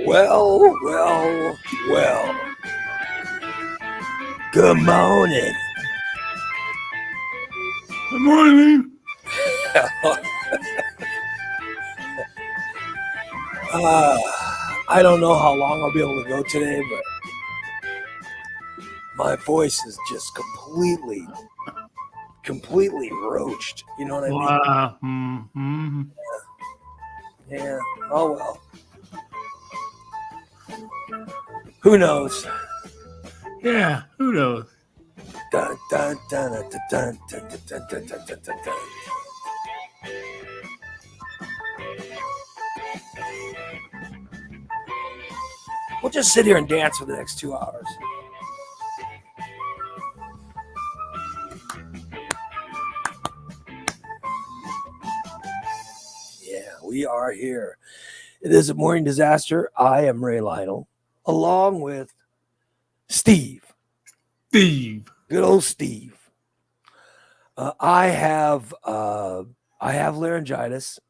Well, well, well. Good morning. Good morning. I don't know how long I'll be able to go today, but my voice is just completely roached. You know what I mean? Wow. Mm-hmm. Yeah. Oh well. Who knows? Yeah, who knows? Dun, dun, dun, dun, dun, dun, dun, dun, dun, dun, dun, dun, dun. We'll just sit here and dance for the next 2 hours. Yeah, we are here. It is a morning disaster. I am Ray Lytle, along with Steve. Steve. Good old Steve. I have laryngitis.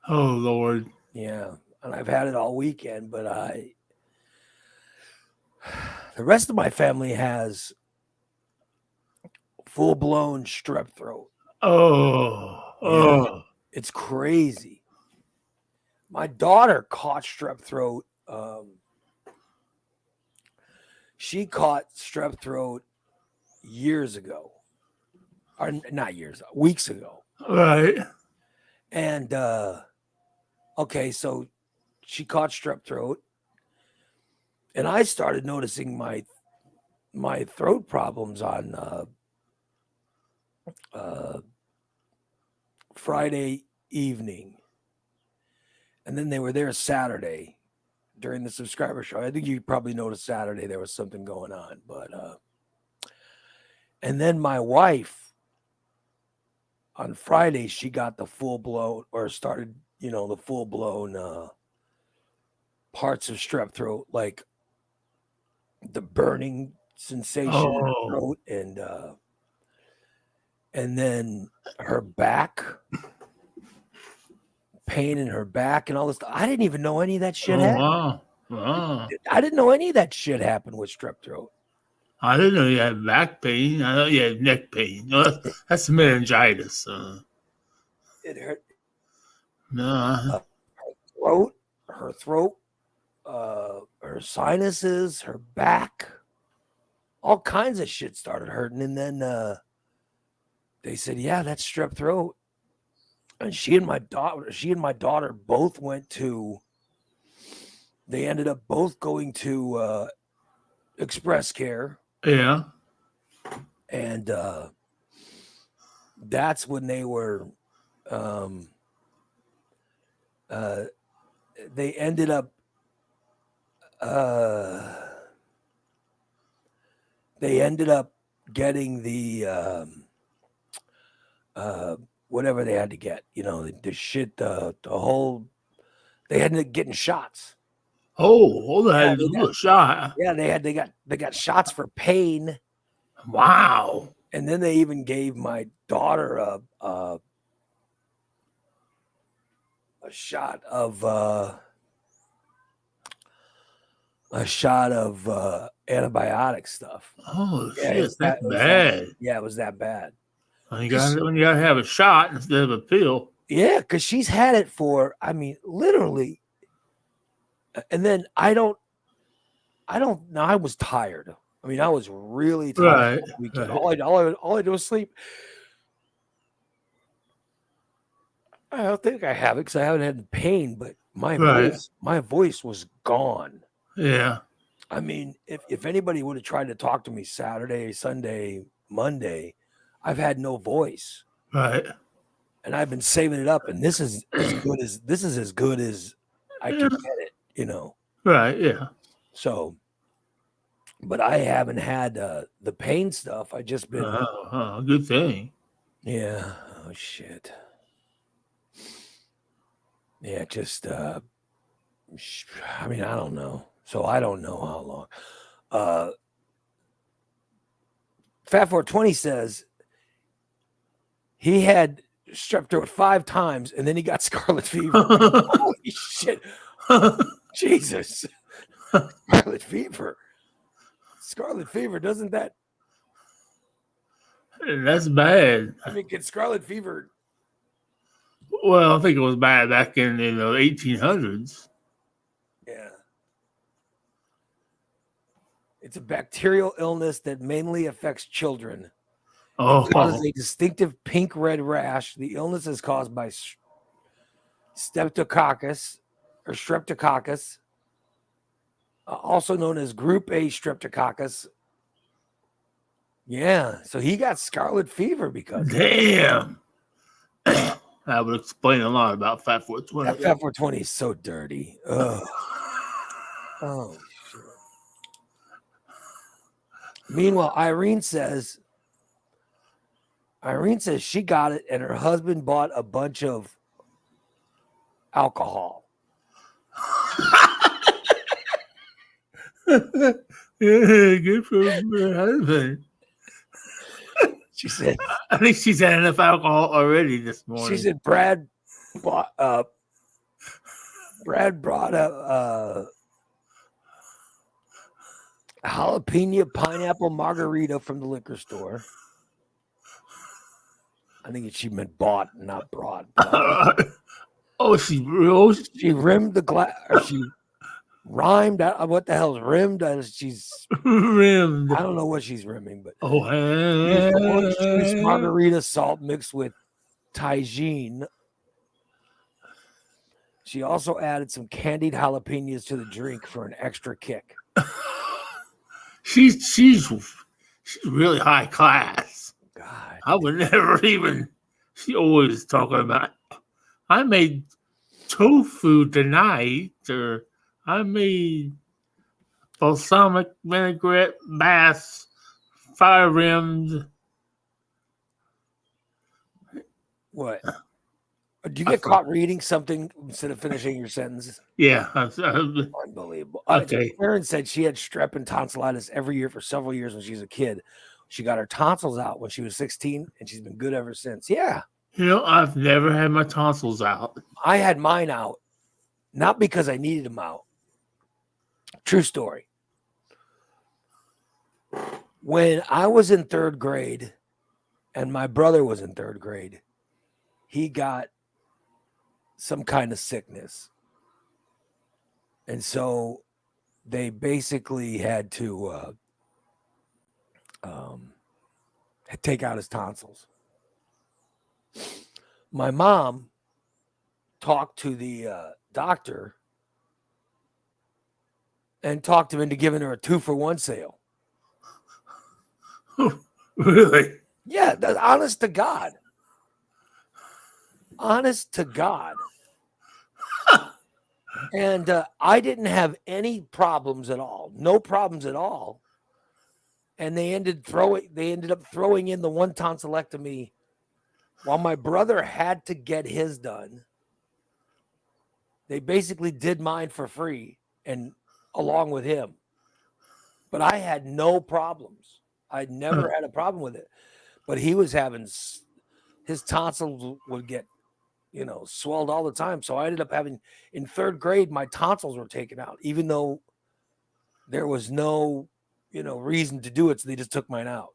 Oh, Lord. Yeah, and I've had it all weekend, but the rest of my family has full-blown strep throat. Oh. It's crazy. My daughter caught strep throat. She caught strep throat years ago, or not years, weeks ago. Right. And okay, so she caught strep throat, and I started noticing my throat problems on Friday evening, and then they were there Saturday during the subscriber show. I think you probably noticed Saturday there was something going on, but and then my wife on Friday, she got the full blown, or started, the full blown parts of strep throat, like the burning sensation in her throat, and then her back pain in her back and all this stuff. I didn't even know any of that shit happened. Wow. I didn't know any of that shit happened with strep throat. I didn't know you had back pain. I know you had neck pain. No, that's meningitis. It hurt No. her throat, her sinuses, her back, all kinds of shit started hurting. And then they said, yeah, that's strep throat. And she and my daughter both went to, they ended up both going to Express Care. Yeah. And that's when they were, they ended up, getting the whatever they had to get, the shit, the whole, they ended up getting shots. Oh, they had to do a shot. Yeah, they got shots for pain. Wow. And then they even gave my daughter a shot of antibiotic stuff. Oh, Yeah, shit, that's bad. Yeah, it was that bad. When you gotta have a shot instead of a pill. Yeah, because she's had it for, I mean, literally. And then I don't know. I was tired. I mean, I was really tired. Right. All I do is sleep. I don't think I have it because I haven't had pain, but my voice was gone. Yeah. I mean, if anybody would have tried to talk to me Saturday, Sunday, Monday, I've had no voice. Right. And I've been saving it up, and this is as good as I can get it, Right, yeah. So, but I haven't had the pain stuff. I just been good thing. Yeah. Oh shit. Yeah, just I mean, I don't know. So I don't know how long. Fat 420 says he had strep throat 5 times and then he got scarlet fever. Holy shit. Jesus. Scarlet fever. Scarlet fever, doesn't that? That's bad. I mean, can scarlet fever? Well, I think it was bad back in the 1800s. Yeah. It's a bacterial illness that mainly affects children. It causes Oh, a distinctive pink-red rash. The illness is caused by streptococcus or streptococcus, also known as Group A streptococcus. Yeah, so he got scarlet fever because damn. That would explain a lot about Fat that 420. Fat 420 is so dirty. Ugh. Oh shit. Meanwhile, Irene says she got it and her husband bought a bunch of alcohol. Yeah, good for her husband. She said I think she's had enough alcohol already this morning. Brad brought a jalapeno pineapple margarita from the liquor store. I think she meant bought, not brought. She rimmed the glass. Or she rhymed. What the hell is rimmed? She's rimmed. I don't know what she's rimming, but Oh, orange juice margarita salt mixed with tagine. She also added some candied jalapenos to the drink for an extra kick. She's really high class. God, I would never even. She always talking about. I made tofu tonight, or I made balsamic vinaigrette bass, fire rimmed. what? Do you get caught reading something instead of finishing your sentences? Yeah. Unbelievable. Okay. Karen said she had strep and tonsillitis every year for several years when she was a kid. She got her tonsils out when she was 16, and she's been good ever since. Yeah. I've never had my tonsils out. I had mine out, not because I needed them out. True story. When I was in third grade and my brother was in third grade, he got some kind of sickness. And so they basically had to take out his tonsils. My mom talked to the doctor and talked him into giving her a 2-for-1 sale. Really? Yeah, honest to God. Honest to God. And I didn't have any problems at all. No problems at all. And they ended up throwing in the one tonsillectomy while my brother had to get his done. They basically did mine for free and along with him. But I had no problems. I'd never had a problem with it. But he was having his tonsils would get swelled all the time. So I ended up having, in third grade, my tonsils were taken out, even though there was no, reason to do it. So they just took mine out.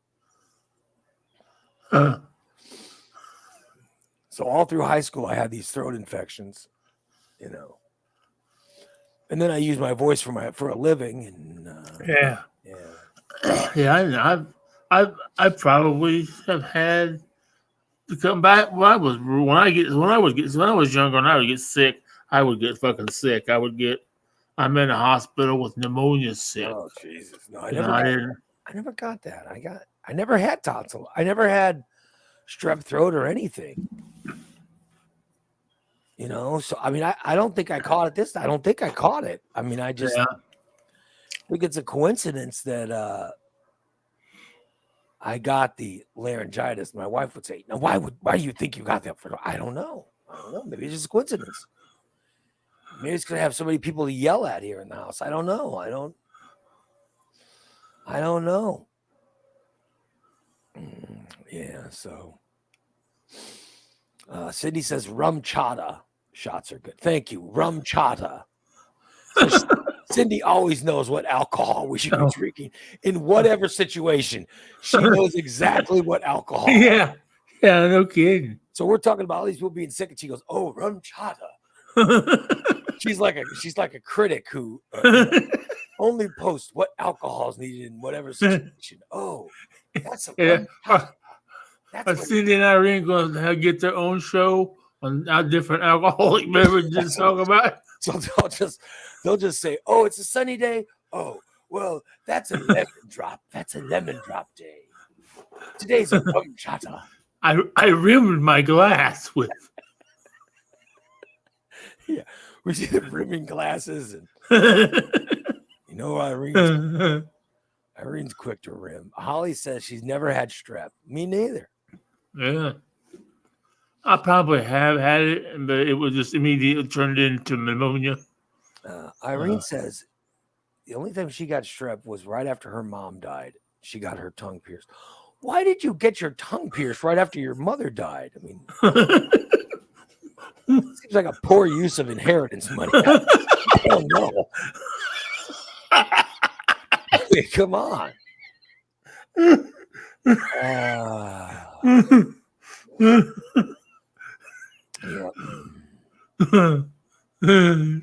So all through high school, I had these throat infections, and then I used my voice for a living. And yeah. I probably have had to come back. When I was younger and I would get sick, I would get fucking sick. I'm in a hospital with pneumonia sick. Oh Jesus! No, I never got that. I never had tonsil. I never had strep throat or anything. So I mean, I don't think I caught it this time. I don't think I caught it. I mean, I just think it's a coincidence that I got the laryngitis. My wife would say, "Now, why do you think you got that?" I don't know. Maybe it's just a coincidence. Maybe it's because I have so many people to yell at here in the house. I don't know. I don't know. Yeah. So, Sydney says rum chata shots are good. Thank you, rum chata. So Cindy always knows what alcohol we should be drinking in whatever situation. She knows exactly what alcohol. Yeah, no kidding. So we're talking about all these people being sick, and she goes, "Oh, rum chata." She's like a critic who only posts what alcohol is needed in whatever situation. Oh, that's a rum chata. That's Cindy and Irene going to get their own show on how different alcoholic beverages talk about. So they'll just say, "Oh, it's a sunny day. Oh, well, that's a lemon drop. That's a lemon drop day. Today's a rum chata." I rimmed my glass with. Yeah, we see the rimming glasses, and you know, Irene's quick to rim. Holly says she's never had strep. Me neither. Yeah. I probably have had it, but it was just immediately turned into pneumonia. Irene says the only time she got strep was right after her mom died. She got her tongue pierced. Why did you get your tongue pierced right after your mother died? I mean, it seems like a poor use of inheritance money. I don't know. I mean, come on.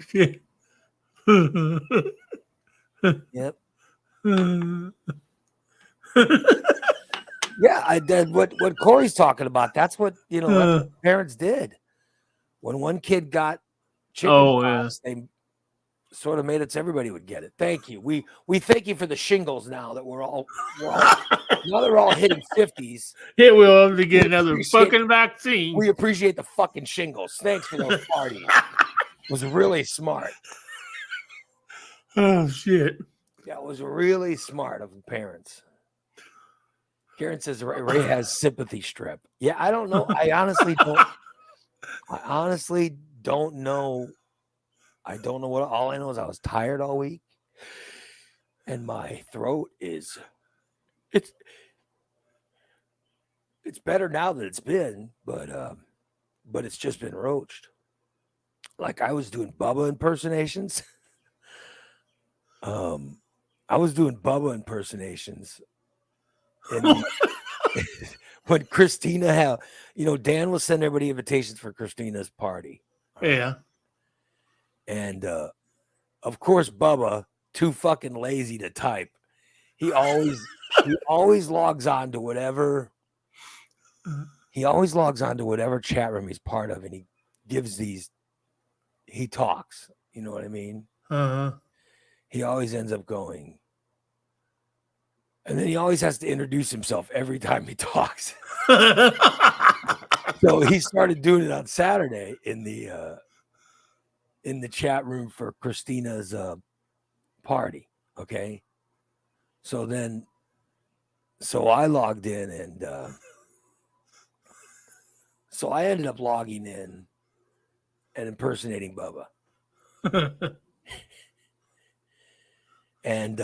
Shit. Yep. Yeah, I did what Corey's talking about. That's what that's what parents did. When one kid got chickenpox, they sort of made it so everybody would get it. Thank you. We thank you for the shingles now that we're all now they're all hitting 50s. Yeah, we'll have to get another fucking vaccine. We appreciate the fucking shingles. Thanks for those parties. It was really smart. Oh shit. That was really smart of the parents. Karen says Ray has sympathy strep. Yeah, I don't know. I honestly don't know. I don't know what. All I know is I was tired all week, and my throat is. It's better now than it's been, but it's just been roached. Like I was doing Bubba impersonations. I was doing Bubba impersonations. And when Christina had, Dan was sending everybody invitations for Christina's party. Yeah. And of course, Bubba, too fucking lazy to type. He always logs on to whatever. He always logs on to whatever chat room he's part of, and he gives he talks. You know what I mean? Uh-huh. He always ends up going. And then he always has to introduce himself every time he talks. So he started doing it on Saturday in the chat room for Christina's party. Okay. So I logged in, and so I ended up logging in and impersonating Bubba. And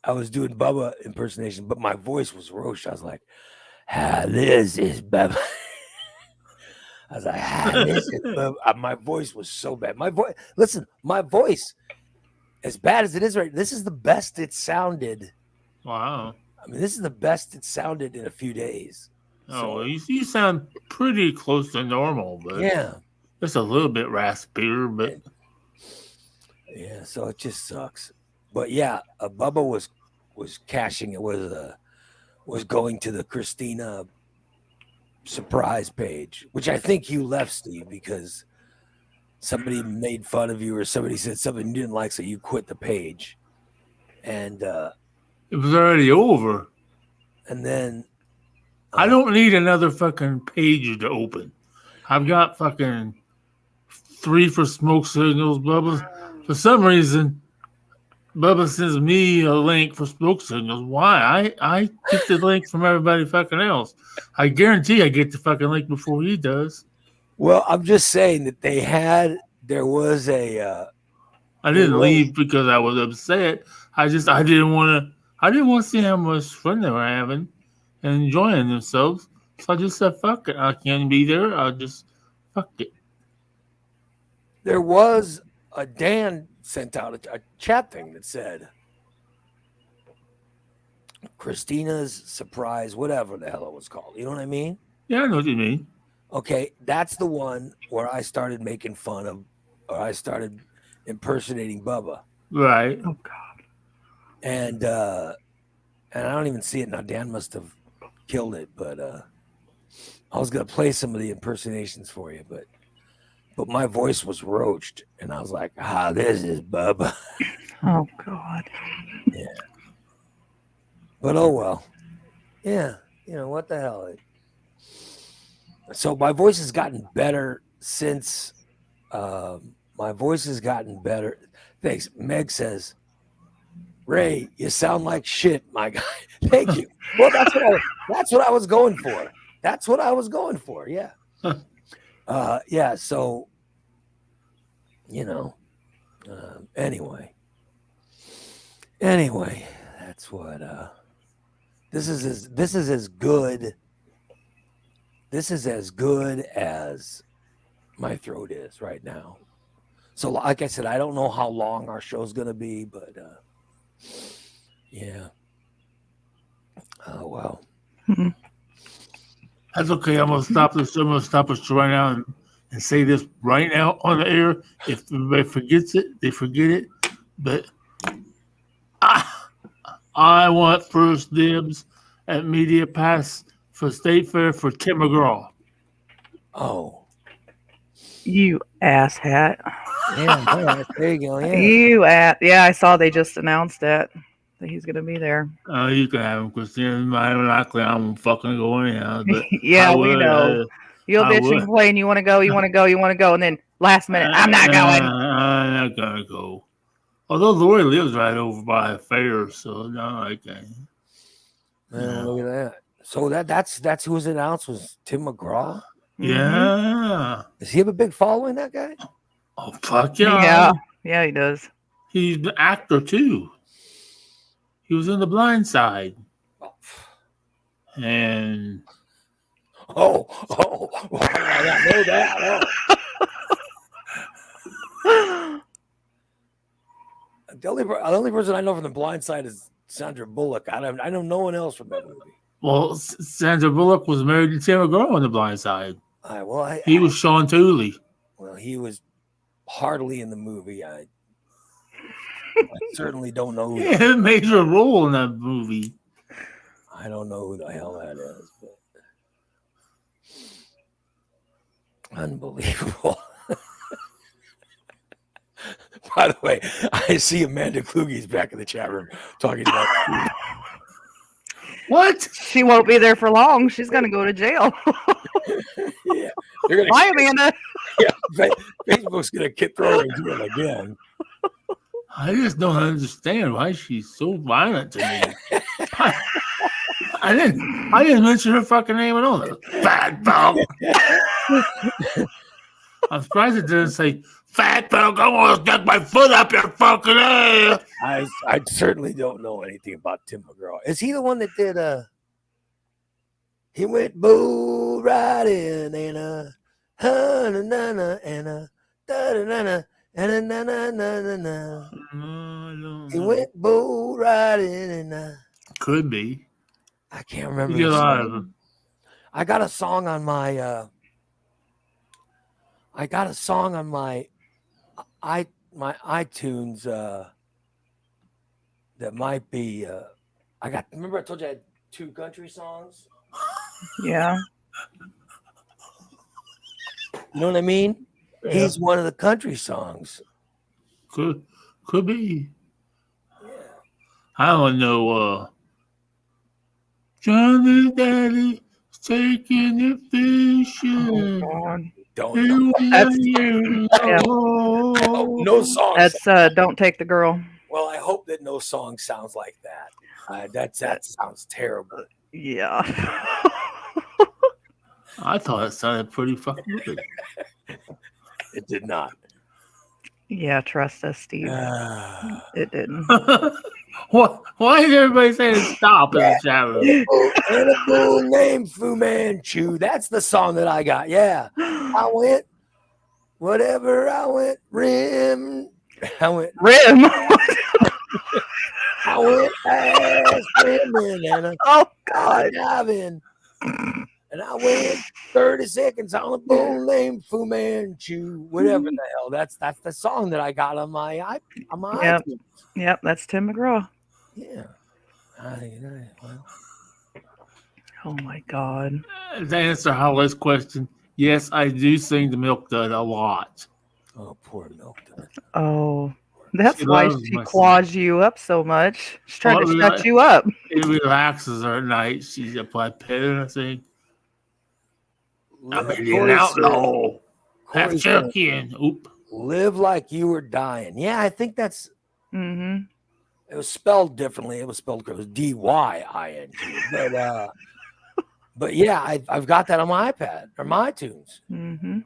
I was doing Bubba impersonation, but my voice was roached. I was like, this is Bubba. I was like, this is Bubba. My voice was so bad. My voice, as bad as it is right, this is the best it sounded. Wow. I mean, this is the best it sounded in a few days. Oh, you sound pretty close to normal, but yeah, it's a little bit raspier, but yeah, so it just sucks. But yeah, Bubba was cashing it, was going to the Christina surprise page, which I think you left, Steve, because somebody made fun of you or somebody said something you didn't like, so you quit the page. And it was already over. And then I don't need another fucking page to open. I've got fucking 3 for smoke signals, Bubba. For some reason, Bubba sends me a link for smoke signals. Why? I get the link from everybody fucking else. I guarantee I get the fucking link before he does. Well, I'm just saying that there was a. I didn't leave because I was upset. I didn't want to see how much fun they were having and enjoying themselves. So I just said, fuck it. I can't be there. I'll just fuck it. There was Dan sent out a chat thing that said Christina's surprise, whatever the hell it was called. You know what I mean? Yeah, I know what you mean. Okay, that's the one where I started making fun of, or I started impersonating Bubba, Right. Oh God. and I don't even see it now. Dan must have killed it, but I was gonna play some of the impersonations for you, but my voice was roached, and I was like, this is Bubba. Oh God. Yeah. But oh well. Yeah, what the hell. So my voice has gotten better since my voice has gotten better. Thanks. Meg says, Ray, you sound like shit, my guy. Thank you. Well, that's what I was going for. That's what I was going for. Yeah. Yeah. So, anyway, that's what this is as good. This is as good as my throat is right now. So, like I said, I don't know how long our show's gonna be, but yeah. Oh well. That's okay. I'm gonna stop this. I'm gonna stop us right now and say this right now on the air. If everybody forgets it, they forget it. But I want first dibs at Media Pass for State Fair for Tim McGraw. Oh. You asshat. Yeah, all right, there you go. Yeah. Yeah, I saw they just announced that he's gonna be there. You can have him, Christina. I'm likely I'm fucking going anyhow. But Yeah, I we would, know. You'll I bitch would. and complain. You want to go. And then last minute, I'm not going. I'm not gonna go. Although Lori lives right over by a fair, so no, I can't. Man, look at that. So that's who was announced was Tim McGraw. Yeah. Does he have a big following? That guy? Oh fuck yeah. Yeah, he does. He's an actor too. He was in The Blind Side. And I know that. The only person I know from The Blind Side is Sandra Bullock. I know no one else from that movie. well, Sandra Bullock was married to Tim McGraw on The Blind Side. He was Sean Tooley. Well, he was hardly in the movie. I certainly don't know. He had a major role in that movie. I don't know who the hell that is. But unbelievable. By the way, I see Amanda Kluge's back in the chat room talking about What? She won't be there for long. She's gonna go to jail. Yeah, they're gonna. Bye, Amanda. Yeah, Facebook's gonna throw her in jail again. I just don't understand why she's so violent to me. I didn't mention her fucking name at all. Fat dog. I'm surprised it didn't say, fat dog, I want to stick my foot up your fucking ass. I certainly don't know anything about Tim McGraw. Is he the one that did he went bull riding and na-na-na and da-da-na-na and na-na-na-na-na. He went bull riding and could be. I can't remember. You get a lot of them. I got a song on my iTunes that might be remember I told you I had 2 country songs? Yeah. You know what I mean? Yeah. He's one of the country songs. Could be. Yeah. I don't know. Johnny Daddy taking it fishing. Oh, God. Don't know. No song. That's Don't Take the Girl. Well, I hope that no song sounds like that. That sounds terrible. Yeah. I thought it sounded pretty fucking good. It did not. Yeah, trust us, Steve. It didn't. Why is everybody saying stop in the chat room? And a fool named Fu Manchu. That's the song that I got. Yeah. I went Whatever I went rim. I went Rim. ass rimming and Oh I God. diving. And I went 30 seconds on a bull named Fu Manchu. Whatever the hell. That's the song that I got on my Yep. iTunes. Yep, that's Tim McGraw. Yeah. Well, Oh my God. To answer Holly's question, yes, I do sing the Milk Dud a lot. oh, poor Milk Dud. Oh, that's She why loves she my claws you up so much. She's trying to Well, shut you up. It relaxes her at night. She's a pet and I think, I'm an Corey outlaw. Half Corey Cherokee. Oop. live like you were dying. Yeah, I think that's Mm-hmm. it was spelled differently. It was spelled it was DYING. But yeah, I've got that on my iPad or my iTunes. Mm-hmm.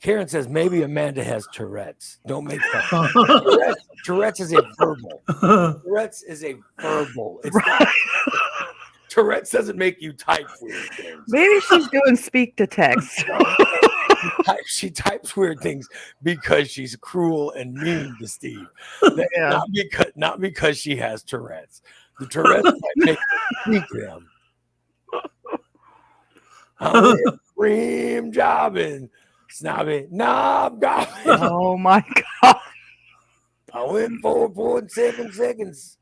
Karen says maybe Amanda has Tourette's. Don't make fun. Tourette's is a verbal. Tourette's is a verbal. It's not, Tourette's doesn't make you type weird things. Maybe she's doing speak to text. She types weird things because she's cruel and mean to Steve. Yeah. Not because she has Tourette's. The Tourette's might make her speak them. I went cream jobbing, snobby, knob gobbing. Oh my God. I went 4.7 seconds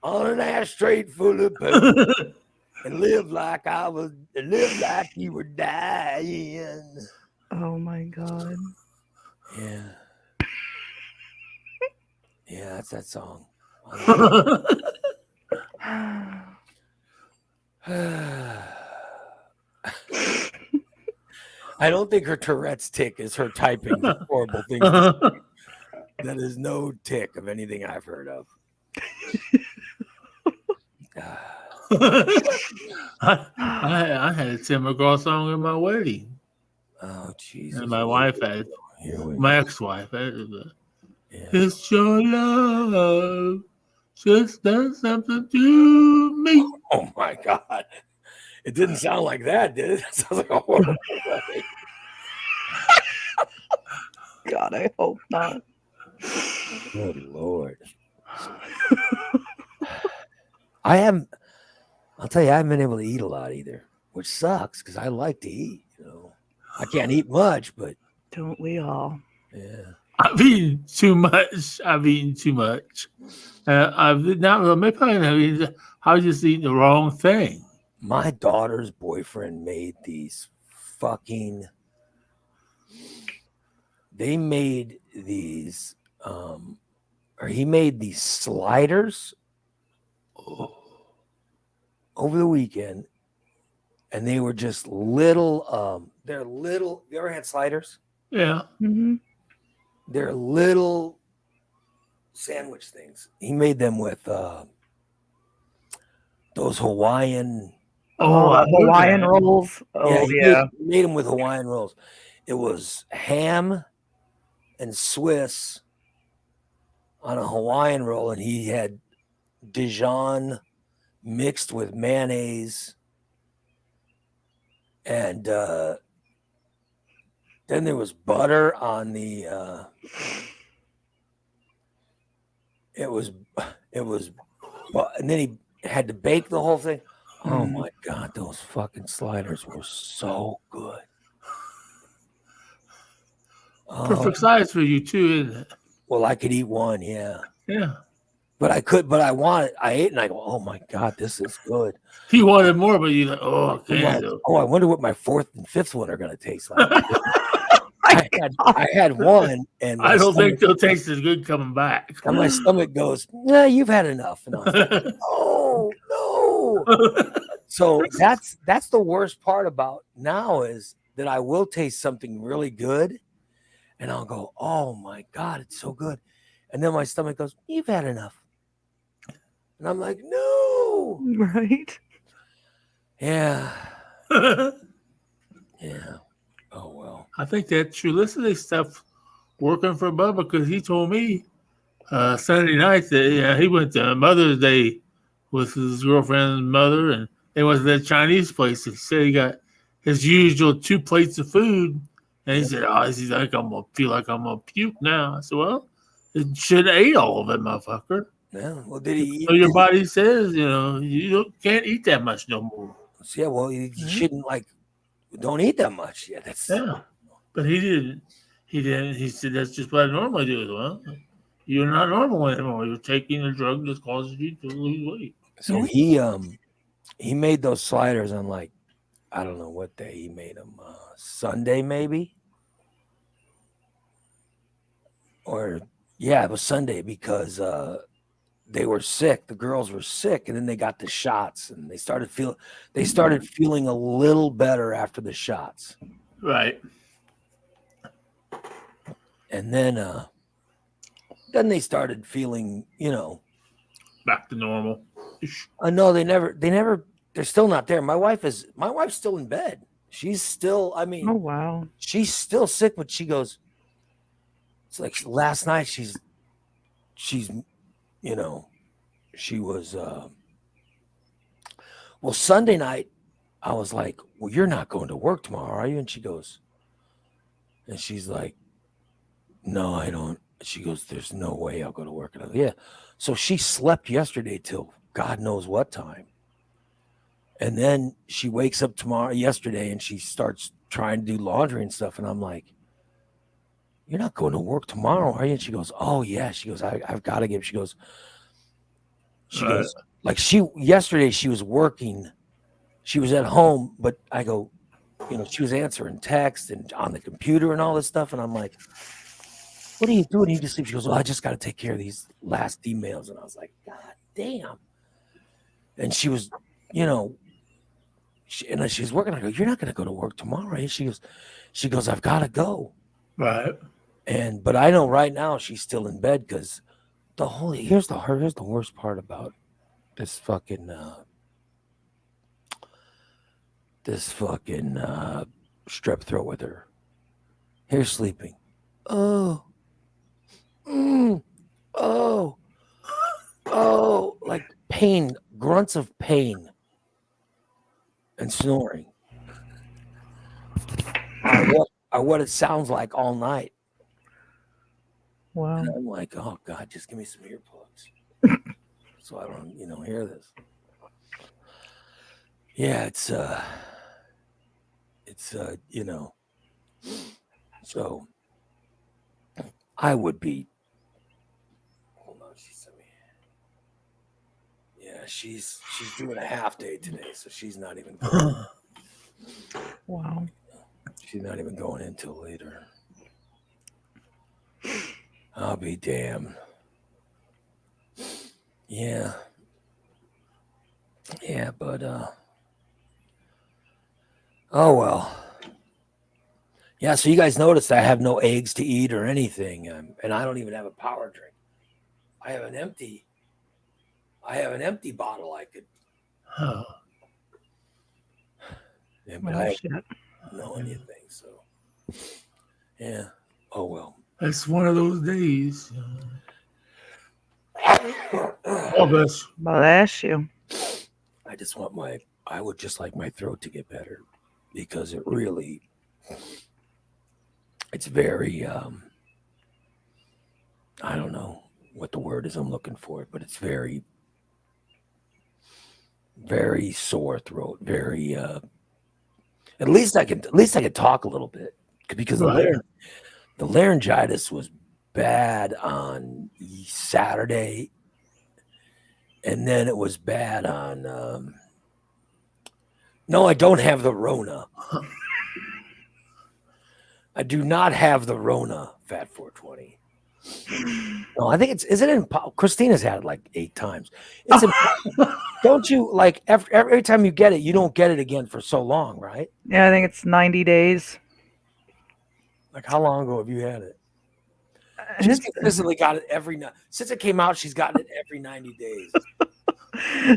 on an ashtray full of poop and lived like you were dying. Oh my God. Yeah. Yeah, that's that song. I don't think her Tourette's tick is her typing horrible things. That is no tick of anything I've heard of. I had a Tim McGraw song in my wedding. Oh, Jesus. And my wife had, my ex-wife had it. Yeah. It's your love just done something to me. Oh, my God. It didn't sound like that, did it? It sounds like a horrible thing. God, I hope not. Good Lord. I'll tell you, I haven't been able to eat a lot either, which sucks because I like to eat. I can't eat much, but Don't we all? yeah. I've eaten too much. I've not, maybe I was just eating the wrong thing. My daughter's boyfriend made these fucking. They made these, or he made these sliders over the weekend, and they were just little. They're little. You ever had sliders? Yeah. Mm-hmm. They're little sandwich things. He made them with those Hawaiian. Hawaiian rolls. Oh yeah. He made them with Hawaiian rolls. It was ham and Swiss on a Hawaiian roll, and he had Dijon mixed with mayonnaise, and then there was butter on the. It was, and then he had to bake the whole thing. Oh my God, those fucking sliders were so good. Perfect size for you too, isn't it? Well, I could eat one, yeah. Yeah. But I ate and I go, oh my God, this is good. He wanted more, but you're like, oh, okay. I wonder what my fourth and fifth one are going to taste like. I had one, and I don't think they'll taste as good coming back. And my stomach goes, "Nah, you've had enough." And I was like, "Oh no!" So that's the worst part about now is that I will taste something really good, and I'll go, "Oh my God, it's so good," and then my stomach goes, "You've had enough," and I'm like, "No!" Right? Yeah. Yeah. Oh well. I think that's true. Listen to this stuff working for Bubba because he told me Sunday night that he went to Mother's Day with his girlfriend's mother, and they went to that Chinese place. He said he got his usual 2 plates of food, And he said, "Oh, he's like, I'm gonna feel like I'm gonna puke now." I said, "Well, it should have ate all of it, motherfucker." Yeah. Well, did he eat? So your body says, can't eat that much no more. Yeah. Well, you shouldn't don't eat that much. Yeah. That's Yeah, but he didn't. He didn't. He said that's just what I normally do. Well, you're not normal anymore. You're taking a drug that causes you to lose weight. so. He made those sliders on I don't know what day he made them. Sunday maybe, or yeah, it was Sunday because they were sick. The girls were sick, and then they got the shots, and they started feeling a little better after the shots. Right. And then they started feeling, Back to normal. no, they're still not there. My wife's still in bed. She's still, Oh, wow. she's still sick, but she goes, it's like last night she's, she was, well, Sunday night, I was like, well, you're not going to work tomorrow, are you? And she goes, and she's like, no, I don't. She goes, there's no way I'll go to work. And I go, yeah. So she slept yesterday till God knows what time. And then she wakes up yesterday, and she starts trying to do laundry and stuff. And I'm like, you're not going to work tomorrow, are you? And she goes, oh, yeah. She goes, I've got to give. She goes, yesterday she was working. She was at home, but I go, she was answering text and on the computer and all this stuff. And I'm like, what are you doing? You just sleep. She goes, well, I just got to take care of these last emails. And I was like, God damn. And she was, she's working. I go, you're not going to go to work tomorrow. And she goes, I've got to go. Right. But I know right now she's still in bed because here's the worst part about this fucking strep throat with her. Here's sleeping. Oh, like pain, grunts of pain and snoring are what it sounds like all night. Wow. And I'm like, oh God, just give me some earplugs so I don't, hear this. Yeah, it's so I would be. Hold on, she sent me. Yeah, she's doing a half day today, so she's not even going. Wow. She's not even going until later. I'll be damned. Yeah. Yeah, but oh well. Yeah, so you guys noticed I have no eggs to eat or anything, and I don't even have a power drink. I have an empty bottle I could. Oh. Yeah, but I don't know anything, so yeah. Oh well. It's one of those days. Oh, Bless you. I would just like my throat to get better because it's very, I don't know what the word is I'm looking for, but it's very, very sore throat. Very, at least I can talk a little bit because the laryngitis was bad on Saturday, and then it was bad on. No, I don't have the Rona. I do not have the Rona, Fat 420. No, I think is it in Christina's had it like 8 times. It's don't you like every time you get it, you don't get it again for so long, right? Yeah, I think it's 90 days. Like how long ago have you had it? She's consistently got it every night since it came out. She's gotten it every 90 days.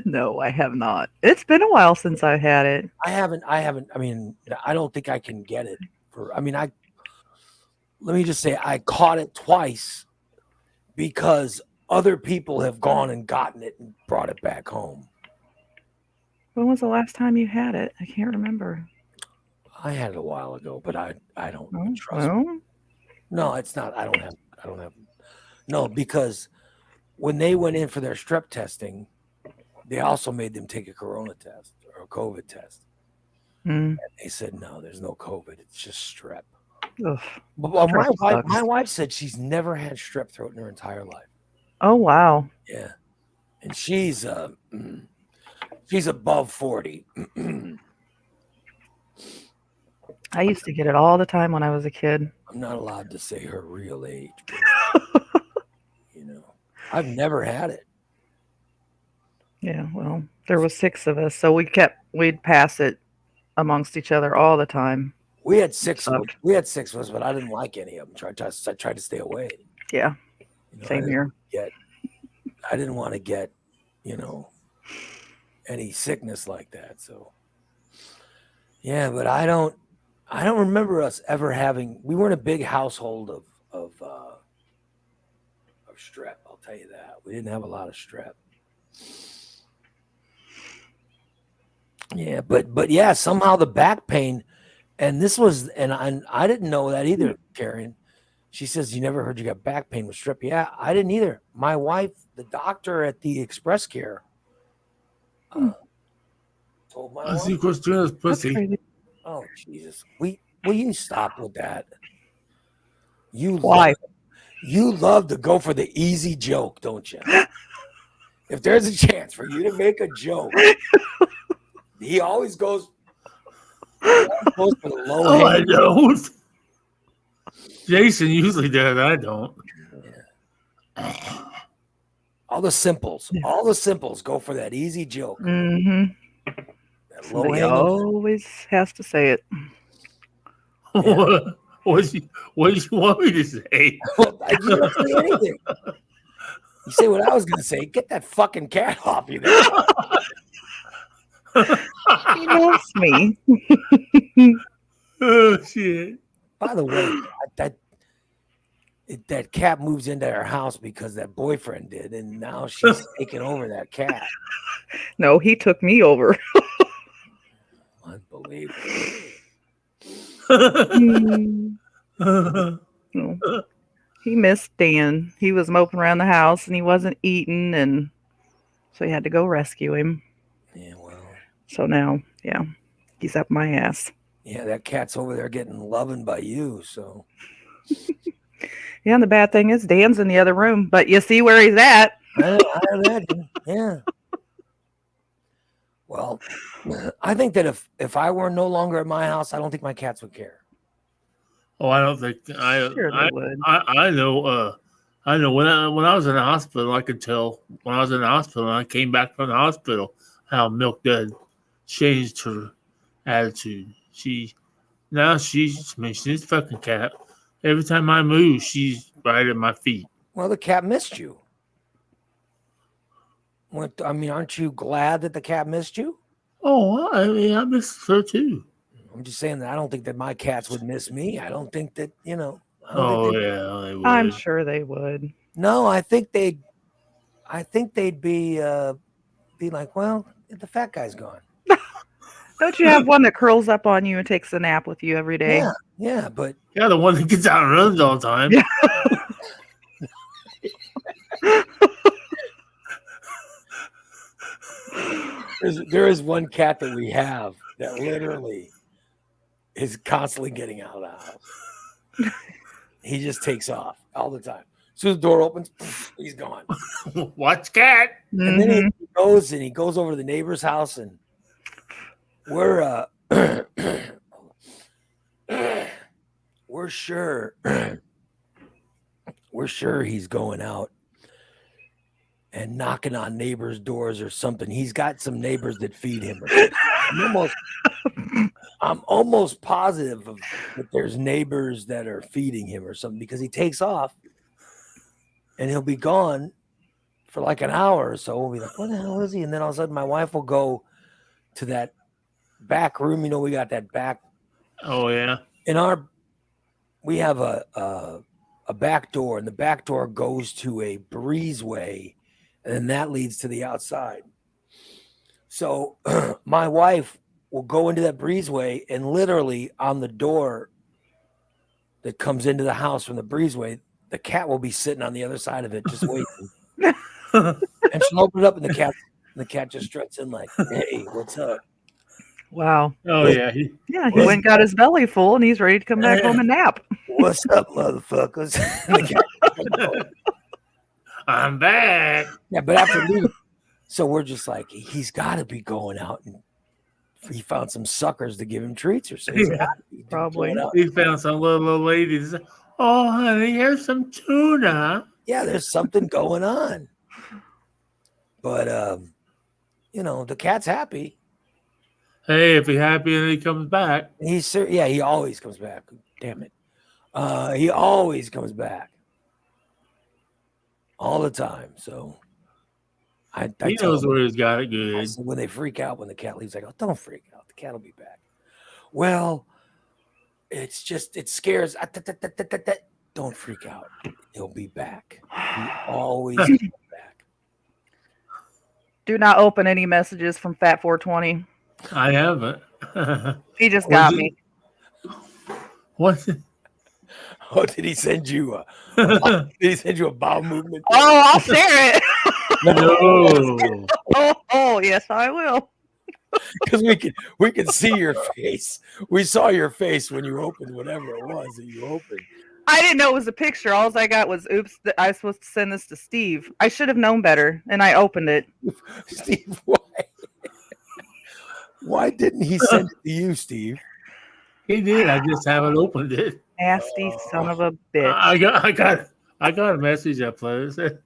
No, I have not. It's been a while since I've had it. I haven't. I mean, I don't think I can get it let me just say I caught it twice because other people have gone and gotten it and brought it back home. When was the last time you had it? I can't remember. I had it a while ago, but I don't Oh, trust. well, No, it's not. I don't have. No, because when they went in for their strep testing, they also made them take a corona test or a COVID test. mm, They said no, there's no COVID. It's just strep. ugh, But well, strep my sucks. wife said she's never had strep throat in her entire life. Oh, wow. Yeah, and she's above 40. I used to get it all the time when I was a kid. I'm not allowed to say her real age, but I've never had it. Yeah, well, there was 6 of us, so we'd pass it amongst each other all the time. We had 6 of them. Sucked. We had 6 of us, but I didn't like any of them. I tried to stay away. Yeah, I same didn't here. I didn't want to get, any sickness like that. So yeah, but I don't remember us ever having. We weren't a big household of strep. I'll tell you that we didn't have a lot of strep. Yeah, but yeah, somehow the back pain, and this was, and I didn't know that either, Karen. She says, you never heard you got back pain with strep. Yeah, I didn't either. My wife, the doctor at the Express Care, told my I wife, see Christina's That's pussy. crazy. oh, Jesus. Will you stop with that? Why? You love to go for the easy joke, don't you? If there's a chance for you to make a joke, he always goes for the low Oh, I hanging. don't. Jason usually does. I don't. All the simples go for that easy joke. Mm-hmm. That low Somebody hanging. always has to say it. Yeah. What do you want me to say? Well, you don't say anything. You say what I was going to say. Get that fucking cat off you there. He loves me. Oh shit! By the way, that cat moves into our house because that boyfriend did, and now she's taking over that cat. No, he took me over. Unbelievable. Mm, no. He missed Dan. He was moping around the house and he wasn't eating, and so he had to go rescue him. Yeah, well. So now, yeah, he's up my ass. Yeah, that cat's over there getting loving by you. So Yeah, and the bad thing is Dan's in the other room, but you see where he's at. I imagine. Yeah. Well, I think that if I were no longer at my house, I don't think my cats would care. Oh, I don't think Sure they would. I know. I know when I was in the hospital, I could tell when I was in the hospital and I came back from the hospital how Milk Dud changed her attitude. She's a fucking cat. Every time I move, she's right at my feet. Well, the cat missed you. Aren't you glad that the cat missed you? Oh, I mean, I miss her too. I'm just saying that I don't think that my cats would miss me. I don't think that, I don't Oh think yeah, they would. I'm sure they would. no, I think they'd be like, well, the fat guy's gone. Don't you have one that curls up on you and takes a nap with you every day? Yeah, but Yeah, the one that gets out and runs all the time. Yeah. there is one cat that we have that literally is constantly getting out of the house. He just takes off all the time. As soon as the door opens, he's gone. Watch cat. And then he goes over to the neighbor's house, and we're we're sure he's going out and knocking on neighbors' doors or something. He's got some neighbors that feed him. Or something. I'm almost positive that there's neighbors that are feeding him or something, because he takes off and he'll be gone for like an hour or so. We'll be like, "What the hell is he?" And then all of a sudden, my wife will go to that back room. We got that back. Oh yeah. We have a back door, and the back door goes to a breezeway, and then that leads to the outside. So my wife will go into that breezeway, and literally on the door that comes into the house from the breezeway, the cat will be sitting on the other side of it, just waiting. And she'll open it up, and the cat just struts in like, "Hey, what's up?" Wow. Oh yeah. Yeah, he went and got his belly full, and he's ready to come back home and nap. What's up, motherfuckers? And the cat, I'm back. yeah, but after leaving, so we're just like, he's got to be going out, and he found some suckers to give him treats or something. Yeah. Probably. He found some little ladies. Oh, honey, here's some tuna. Yeah, there's something going on. But the cat's happy. Hey, if he's happy and he comes back. He always comes back. Damn it. He always comes back. All the time. So He knows where he's got it good. when they freak out when the cat leaves, I go, don't freak out. The cat will be back. Well, it scares. Don't freak out. He'll be back. He always comes back. Do not open any messages from Fat 420. I haven't. He just got me. What? Oh, did he send you a bowel movement? Oh, I'll share it. No. Oh, yes, I will. Because we can see your face. We saw your face when you opened whatever it was that you opened. I didn't know it was a picture. All I got was, oops, I was supposed to send this to Steve. I should have known better, and I opened it. Steve, why didn't he send it to you, Steve? He did. I just haven't opened it. Nasty son of a bitch. I got a message up there.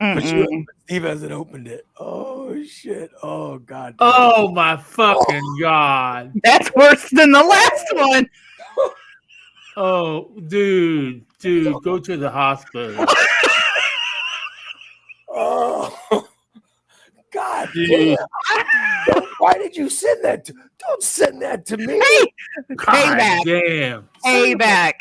But Steve hasn't opened it. Oh shit. Oh god. Oh my fucking god. That's worse than the last one. Oh, dude, go to the hospital. Oh god. Dude. Why did you send that to? Don't send that to me. Payback. Damn. Payback.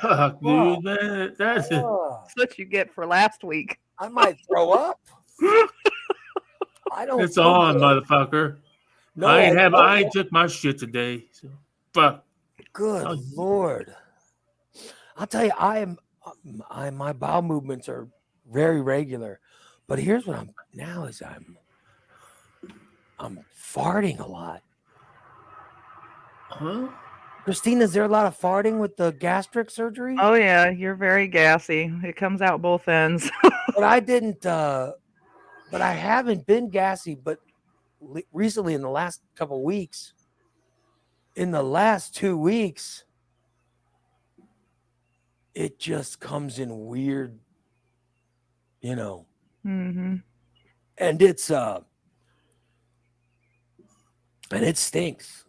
Fuck, dude, man, that's it. That's what you get for last week. I might throw up. I don't. It's on, motherfucker. No, I ain't took my shit today. So, fuck. Good Lord. I'll tell you, my bowel movements are very regular, but here's what I'm farting a lot. Huh? Christine, is there a lot of farting with the gastric surgery? Oh yeah, you're very gassy. It comes out both ends. But I haven't been gassy, but recently in the last couple of weeks, in the last 2 weeks, it just comes in weird, Mm-hmm. and it stinks.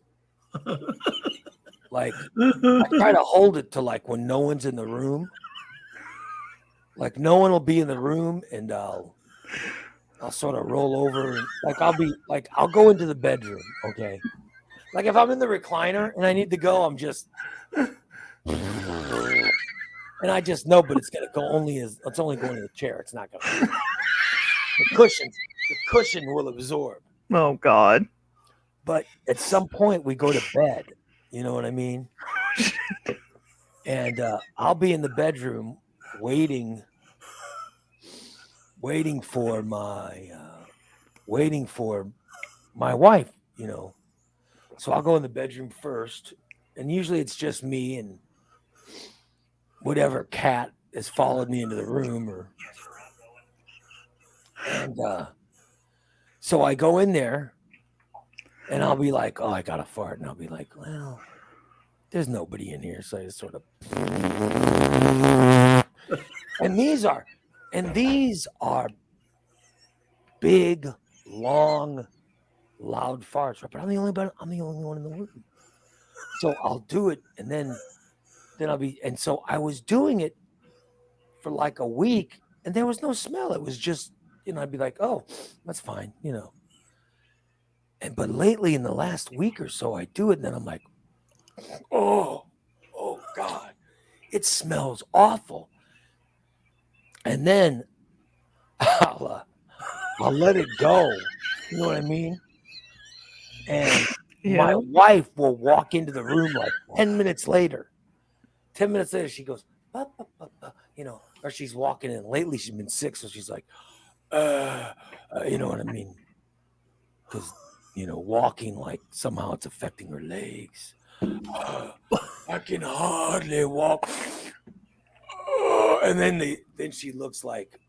Like I try to hold it to like when no one's in the room. Like no one will be in the room, and I'll sort of roll over, and like I'll go into the bedroom, okay? Like if I'm in the recliner and I need to go, I'm just and I just know, but it's gonna go it's only going to the chair. It's not gonna the cushion will absorb. Oh God. But at some point we go to bed. You know what I mean? And I'll be in the bedroom waiting for my wife, So I'll go in the bedroom first, and usually it's just me and whatever cat has followed me into the room, so I go in there. And I'll be like, oh, I got to fart. And I'll be like, well, there's nobody in here. So I just sort of. And these are big, long, loud farts. But I'm the only one in the room. So I'll do it. And then I'll be. And so I was doing it for like a week. And there was no smell. It was just, I'd be like, oh, that's fine, But lately in the last week or so, I do it, and then I'm like, oh God, it smells awful. And then I'll let it go. You know what I mean? And my Yeah. wife will walk into the room like 10 minutes later. 10 minutes later, she goes, you know, or she's walking in. Lately, she's been sick, so she's like, you know what I mean? Because, you know, walking like somehow it's affecting her legs. I can hardly walk. And then she looks like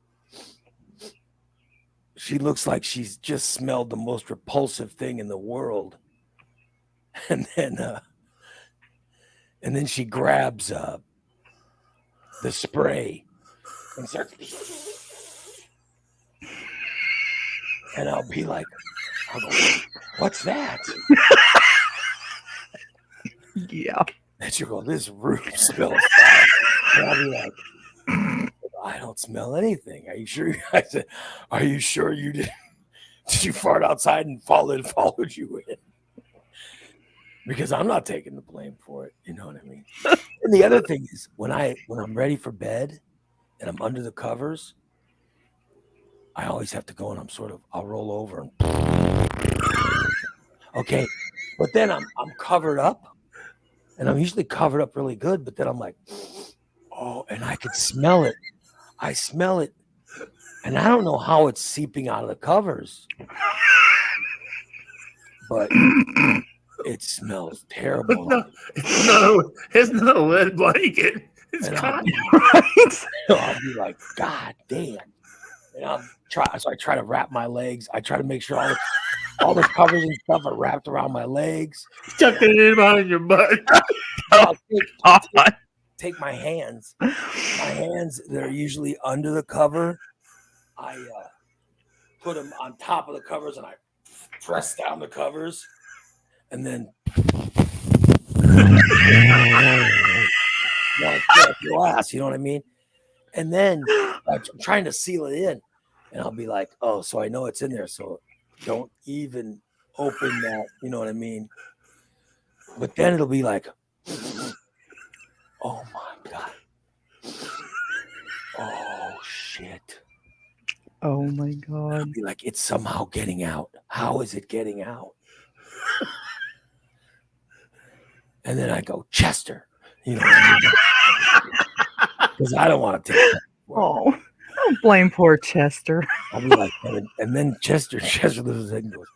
she's just smelled the most repulsive thing in the world. And then she grabs the spray and starts, and I'll go, what's that? Yeah. And she'll go, this room smells bad. And I'll be like, I don't smell anything. Are you sure? I said, are you sure you did you fart outside and followed you in? Because I'm not taking the blame for it. You know what I mean? And the other thing is when I'm ready for bed and I'm under the covers, I always have to go and I'll roll over and okay. But then I'm covered up and I'm usually covered up really good, but then I'm like, oh, and I could smell it. I smell it. And I don't know how it's seeping out of the covers, but it smells terrible. It's not a lead blanket. It's cotton. I'll be like, God damn. And I try to wrap my legs. I try to make sure all the covers and stuff are wrapped around my legs. Tuck it in behind your butt. Take my hands. My hands that are usually under the cover. I put them on top of the covers and I press down the covers and then glass, you know what I mean? And then I'm trying to seal it in and I'll be like, oh, so I know it's in there. So don't even open that. You know what I mean? But then it'll be like, oh my God. Oh shit. Oh my God. I'll be like, it's somehow getting out. How is it getting out? And then I go, Chester. You know what I mean? Because I don't want to take it. Oh, don't blame poor Chester. I'll be like, and then Chester lives his head and goes,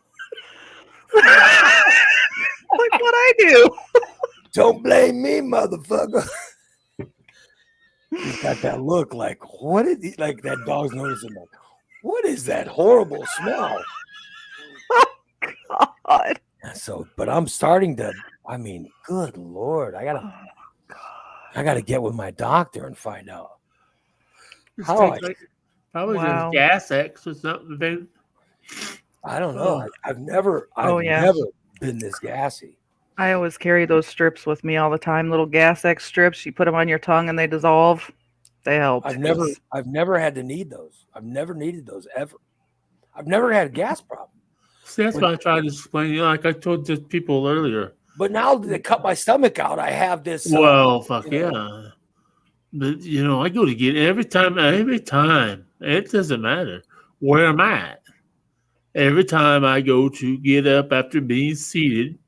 Like what I do. don't blame me, motherfucker. He's got that look like, what is he, like that dog's noticing, like, what is that horrible smell? God. So, but I'm starting to, I mean, good Lord, I gotta get with my doctor and find out. Probably Wow. just gas X or something. I don't know. I've never been this gassy. I always carry those strips with me all the time, little gas X strips. You put them on your tongue and they dissolve. They help. I've never had to need those. I've never needed those ever. I've never had a gas problem. See, that's what I tried to explain. You know, like I told the people earlier. But now that they cut my stomach out, I have this. Well, fuck yeah. But you know, I go to get every time. It doesn't matter where I'm at. Every time I go to get up after being seated,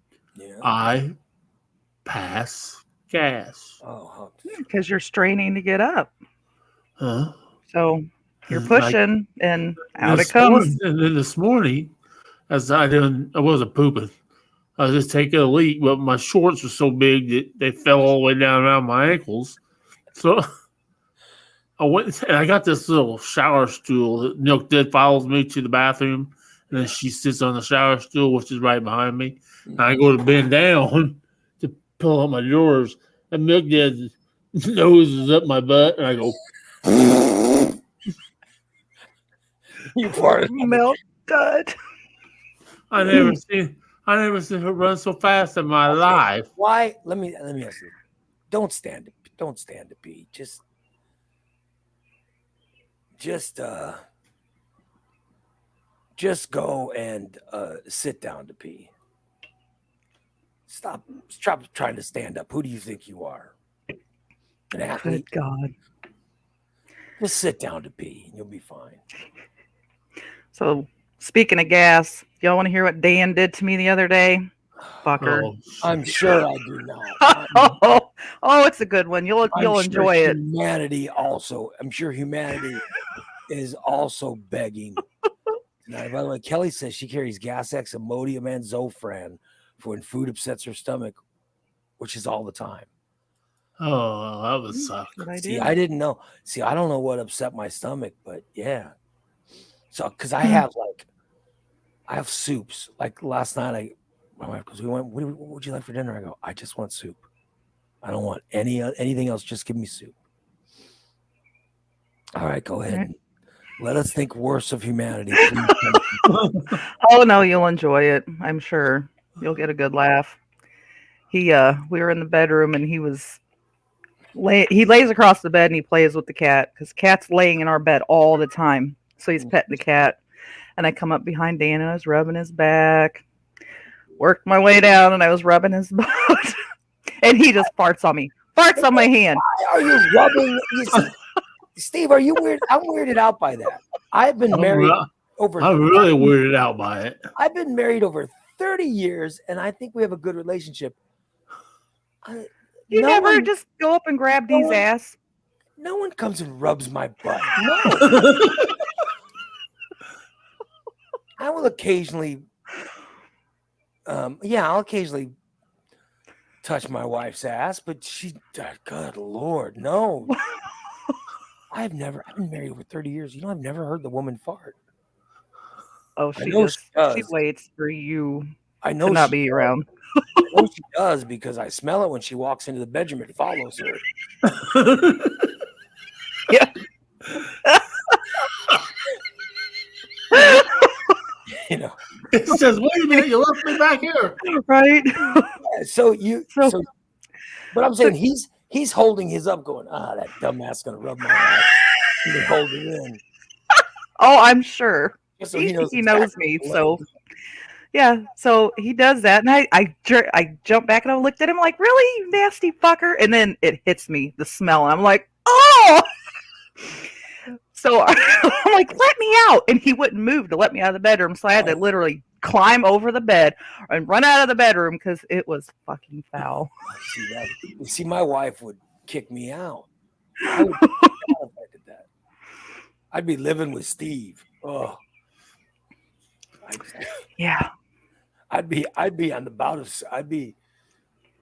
I pass gas. Oh, because you're straining to get up. Huh? So you're pushing, and out it comes. And then this morning, as I wasn't pooping. I was just taking a leak, but my shorts were so big that they fell all the way down around my ankles. So I went and I got this little shower stool that Milk Did follows me to the bathroom, and then she sits on the shower stool, which is right behind me. And I go to bend down to pull out my drawers, and Milk Did's nose is up my butt, and I go. You farted. Milk Dud. Mm. I never seen her run so fast in my life. Why? Let me ask you. Don't stand to pee. Just go and sit down to pee. Stop trying to stand up. Who do you think you are? An athlete? Good God. Just sit down to pee and you'll be fine. So speaking of gas, y'all want to hear what Dan did to me the other day? Fucker. Oh, I'm shit. sure I do not. Oh, it's a good one. You'll I'm sure enjoy it. humanity also. I'm sure humanity is also begging tonight. By the way, Kelly says she carries Gas X, Imodium, and Zofran for when food upsets her stomach, which is all the time. Oh, that would suck. What I See, do. I didn't know. See, I don't know what upset my stomach, but yeah. So, because I have soups. Like last night, my wife goes, what would you like for dinner? I go, I just want soup. I don't want anything else. Just give me soup. All right, go ahead. Right. And let us think worse of humanity. Oh no, you'll enjoy it. I'm sure you'll get a good laugh. We were in the bedroom and he lays across the bed and he plays with the cat because cat's laying in our bed all the time. So he's petting the cat, and I come up behind Dan and I was rubbing his back, worked my way down, and I was rubbing his butt, and he just farts on me, farts on my hand. Why are you rubbing? Steve, are you weird? I'm weirded out by that. I've been married over. I'm really weirded out by it. I've been married over 30 years, and I think we have a good relationship. You no never one, just go up and grab Dee's ass? No one comes and rubs my butt. No. I will occasionally, I'll occasionally touch my wife's ass, but good Lord, no. I've been married over 30 years. I've never heard the woman fart. Oh, she waits for you I know to not be around. I know she does because I smell it when she walks into the bedroom. It follows her. Yeah. It says, wait a minute, you left me back here. Right. But I'm saying he's holding his up, going, that dumbass gonna rub my ass. And hold it in. Oh, I'm sure. So he knows exactly me. So yeah, so he does that, and I jump back and I looked at him like, really, you nasty fucker, and then it hits me, the smell, and I'm like, oh. So I'm like, let me out, and he wouldn't move to let me out of the bedroom, so I had to literally climb over the bed and run out of the bedroom because it was fucking foul. See, my wife would kick me out. I would did that. I'd be living with Steve. Oh, yeah. I'd be on I'd be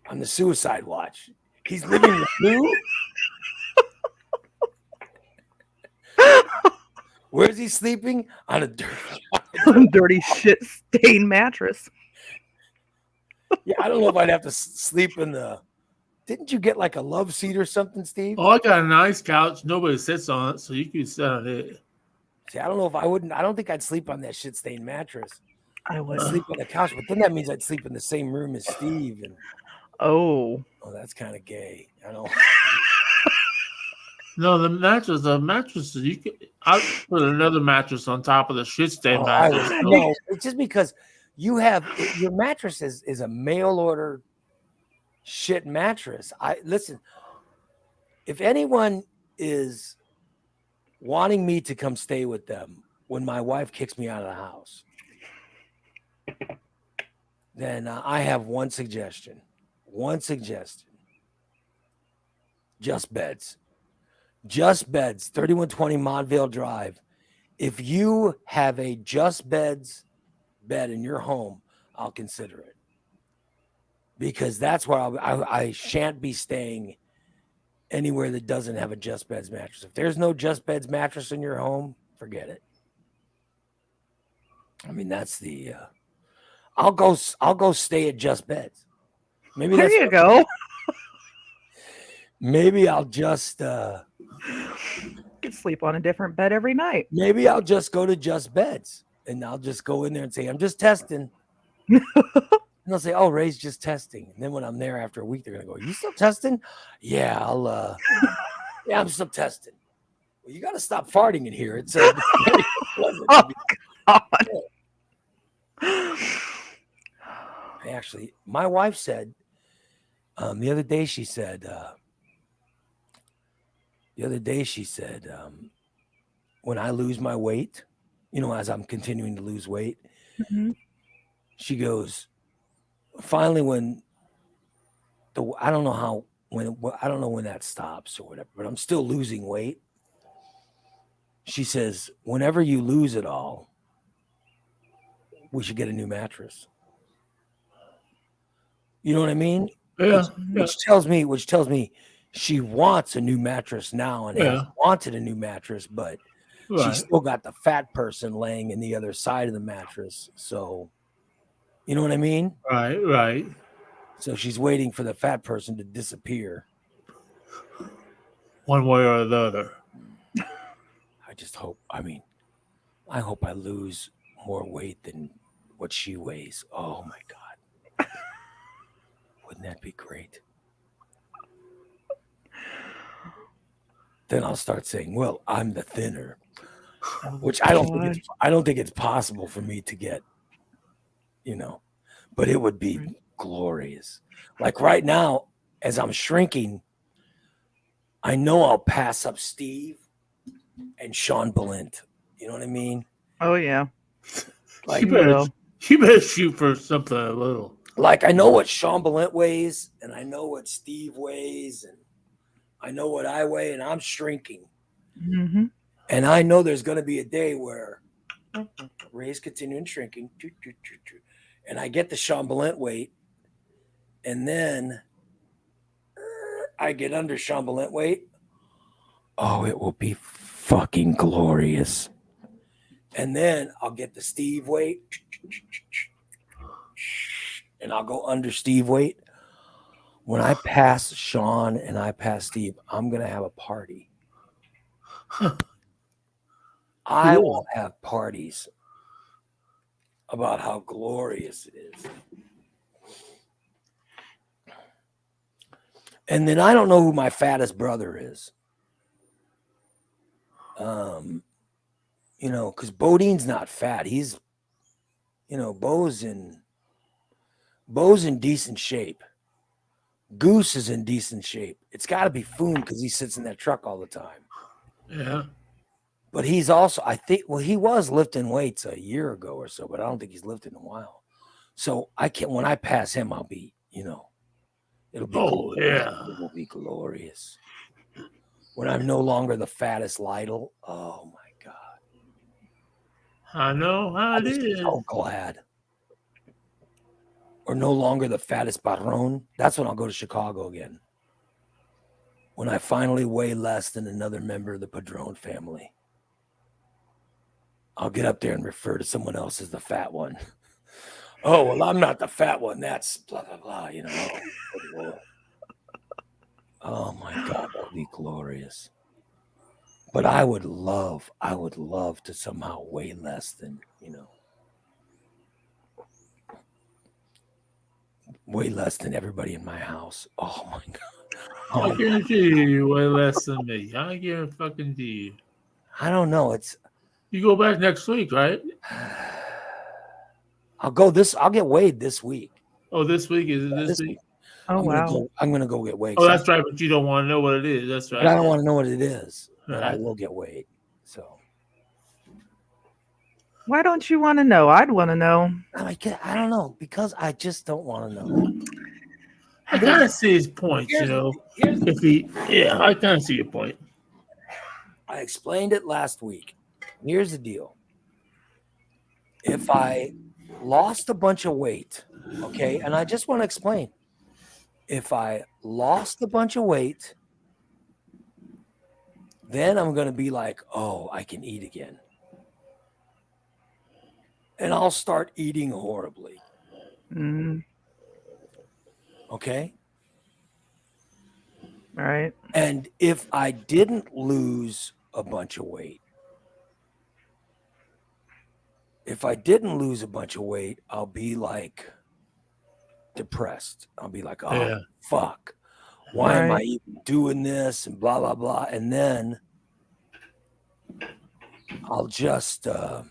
on the suicide watch. He's living with you. Where's he sleeping? On a dirty shit stained mattress. Yeah, I don't know if I'd have to sleep in the. Didn't you get like a love seat or something, Steve? Oh, I got a nice couch. Nobody sits on it, so you can sit on it. See, I don't know if I wouldn't. I don't think I'd sleep on that shit stained mattress. I would sleep on the couch, but then that means I'd sleep in the same room as Steve. And oh, that's kind of gay. I don't. No, the mattress. I put another mattress on top of the shit stain mattress. No, it's just because your mattress is a mail order shit mattress. Listen. If anyone is wanting me to come stay with them when my wife kicks me out of the house, then I have one suggestion. Just Beds. Just Beds, 3120 Montvale Drive. If you have a Just Beds bed in your home, I'll consider it. Because that's where I shan't be staying anywhere that doesn't have a Just Beds mattress. If there's no Just Beds mattress in your home, forget it. I mean, that's the I'll go stay at Just Beds. Maybe there you go. Maybe I'll just could sleep on a different bed every night. Maybe I'll just go to Just Beds and I'll just go in there and say, I'm just testing. And they'll say, oh, Ray's just testing. And then when I'm there after a week, they're gonna go, you still testing? Yeah, I'm still testing. Well, you gotta stop farting in here. It's oh, God. Actually, my wife said the other day she said when I lose my weight, as I'm continuing to lose weight. Mhm. She goes, finally, when I don't know when that stops or whatever, but I'm still losing weight. She says, whenever you lose it all, we should get a new mattress. You know what I mean? Yeah, yeah, Which tells me she wants a new mattress now and has yeah. wanted a new mattress, but she's Right, still got the fat person laying in the other side of the mattress. So, you know what I mean? right. So she's waiting for the fat person to disappear. One way or the other. I just hope, I hope I lose more weight than what she weighs. Oh my God. Wouldn't that be great? Then I'll start saying, well, I'm the thinner, which I don't think it's possible for me to get, but it would be glorious. Like right now, as I'm shrinking, I know I'll pass up Steve and Sean Balint. You know what I mean? Oh yeah. Like, You better shoot for something a little. Like I know what Sean Balint weighs, and I know what Steve weighs, and I know what I weigh, and I'm shrinking. Mm-hmm. And I know there's going to be a day where Ray's continuing shrinking, and I get the Sean Balint weight, and then I get under Sean Balint weight. Oh, it will be fucking glorious. And then I'll get the Steve weight, and I'll go under Steve weight. When I pass Sean and I pass Steve, I'm going to have a party. I will have parties about how glorious it is. And then I don't know who my fattest brother is. Because Bodine's not fat. He's, Bo's in decent shape. Goose is in decent shape. It's got to be Foon because he sits in that truck all the time. Yeah. But he's also, I think, he was lifting weights a year ago or so, but I don't think he's lifted in a while. So when I pass him, I'll be, it'll be glorious. Yeah. It will be glorious. When I'm no longer the fattest Lytle, oh my God. I know how it is. So glad. Or no longer the fattest Barron. That's when I'll go to Chicago again. When I finally weigh less than another member of the Padron family. I'll get up there and refer to someone else as the fat one. Oh, well, I'm not the fat one. That's blah, blah, blah, Oh my God, that would be glorious. But I would love to somehow weigh less than, way less than everybody in my house. Oh my God. I guarantee you weigh less than me. I guarantee you. I don't know. You go back next week, right? I'll get weighed this week. Oh, this week? Is it this week? Oh, wow. I'm going to go get weighed. Oh, that's right. But you don't want to know what it is. That's right. But I don't want to know what it is. But Right. I will get weighed. So. Why don't you want to know? I'd want to know. I don't know. Because I just don't want to know. I kind of see his point, I kind of see your point. I explained it last week. Here's the deal. If I lost a bunch of weight, okay, and I just want to explain. If I lost a bunch of weight, then I'm going to be like, oh, I can eat again. And I'll start eating horribly. Mm. Okay? All right. And if I didn't lose a bunch of weight, I'll be like depressed. I'll be like, oh, fuck. Why am I even doing this? And blah, blah, blah. And then I'll just, I'll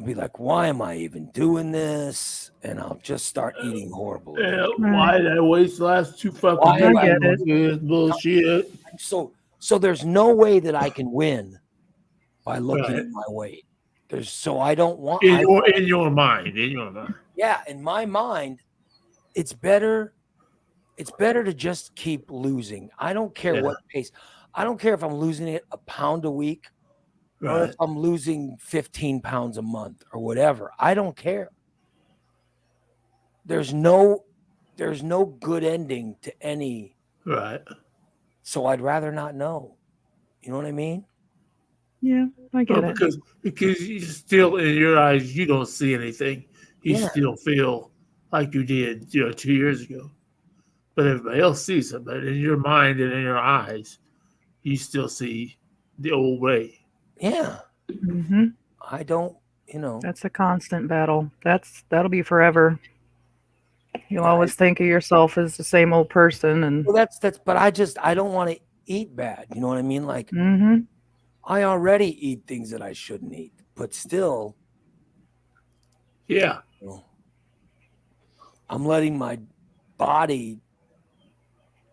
be like, why am I even doing this? And I'll just start eating horrible. Yeah, why did I waste the last 2 fucking days? Bullshit. So there's no way that I can win by looking Right. at my weight. So I don't want. In your mind. Yeah, in my mind, it's better. It's better to just keep losing. I don't care Yeah. what pace. I don't care if I'm losing it a pound a week or if Right. I'm losing 15 pounds a month or whatever. I don't care. There's no good ending to any. Right. So I'd rather not know. You know what I mean? Yeah, I Well, get it. because you still in your eyes you don't see anything. You Yeah. still feel like you did 2 years ago. But everybody else sees it. But in your mind and in your eyes, you still see the old way. Yeah. Hmm. I don't, you know. That's a constant battle. That'll be forever. You'll Yeah, always think of yourself as the same old person, and well, but I don't want to eat bad. You know what I mean? Like, hmm I already eat things that I shouldn't eat, but still, Yeah. you know, I'm letting my body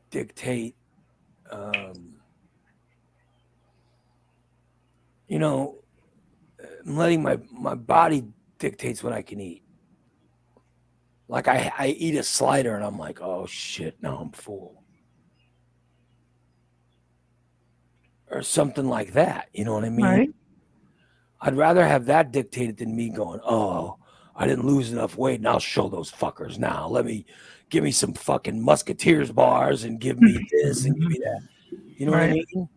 dictate. You know, I'm letting my body dictates what I can eat. Like I eat a slider and I'm like, oh shit, now I'm full. Or something like that. You know what I mean? right. I'd rather have that dictated than me going, oh, I didn't lose enough weight and I'll show those fuckers now. Give me some fucking Musketeers bars and give me this and give me that. You know what I Right. mean?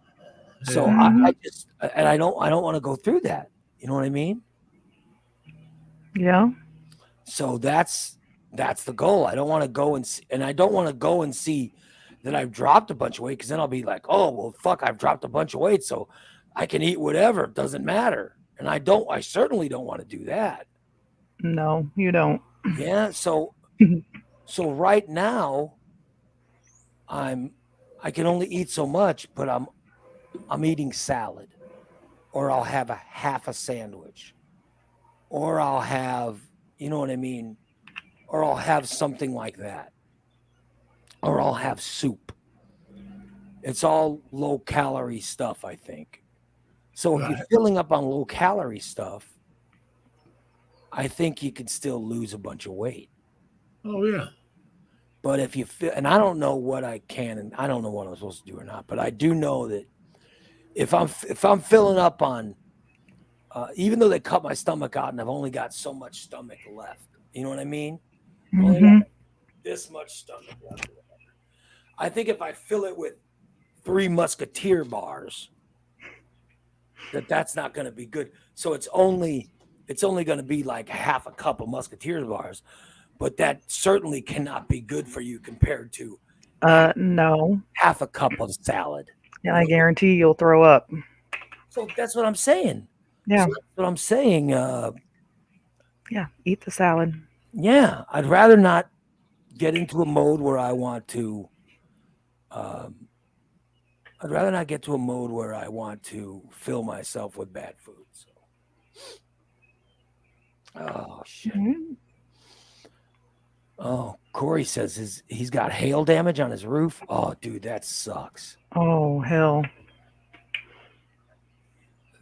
So Mhm. I just, and I don't want to go through that. You know what I mean? Yeah. So that's the goal. I don't want to go and I don't want to go and see that I've dropped a bunch of weight because then I'll be like, oh well, fuck, I've dropped a bunch of weight, so I can eat whatever. It doesn't matter. And I certainly don't want to do that. No, you don't. Yeah. So right now I can only eat so much, but I'm eating salad, or I'll have a half a sandwich, or I'll have, you know what I mean, or I'll have something like that, or I'll have soup. It's all low calorie stuff, I think. So if you're Right. filling up on low calorie stuff, I think you can still lose a bunch of weight. Oh yeah. But if you feel, and I don't know what I can, and I don't know what I'm supposed to do or not, but I do know that if I'm filling up on, even though they cut my stomach out and I've only got so much stomach left, you know what I mean? I only got Hmm. this much stomach left. I think if I fill it with 3 Musketeer bars, that's not going to be good. So it's only going to be like half a cup of Musketeers bars, but that certainly cannot be good for you compared to No. half a cup of salad. And I guarantee you'll throw up. So that's what I'm saying. Yeah. So that's what I'm saying. Yeah. Eat the salad. Yeah, I'd rather not get into a mode where I want to. I'd rather not get to a mode where I want to fill myself with bad food. So. Oh shit. Mhm. Oh, Corey says he's got hail damage on his roof. Oh, dude, that sucks. Oh hell.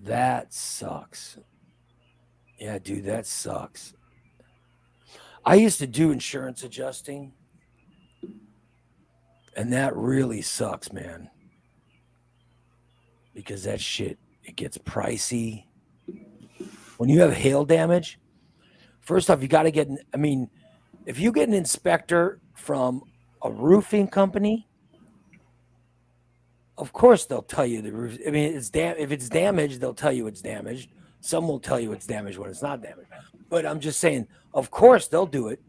That sucks. Yeah, dude, that sucks. I used to do insurance adjusting, and that really sucks, man. Because that shit, it gets pricey. When you have hail damage, first off, you got to get, I mean, if you get an inspector from a roofing company, of course they'll tell you the roof. I mean, if it's damaged, they'll tell you it's damaged. Some will tell you it's damaged when it's not damaged. But I'm just saying, of course they'll do it.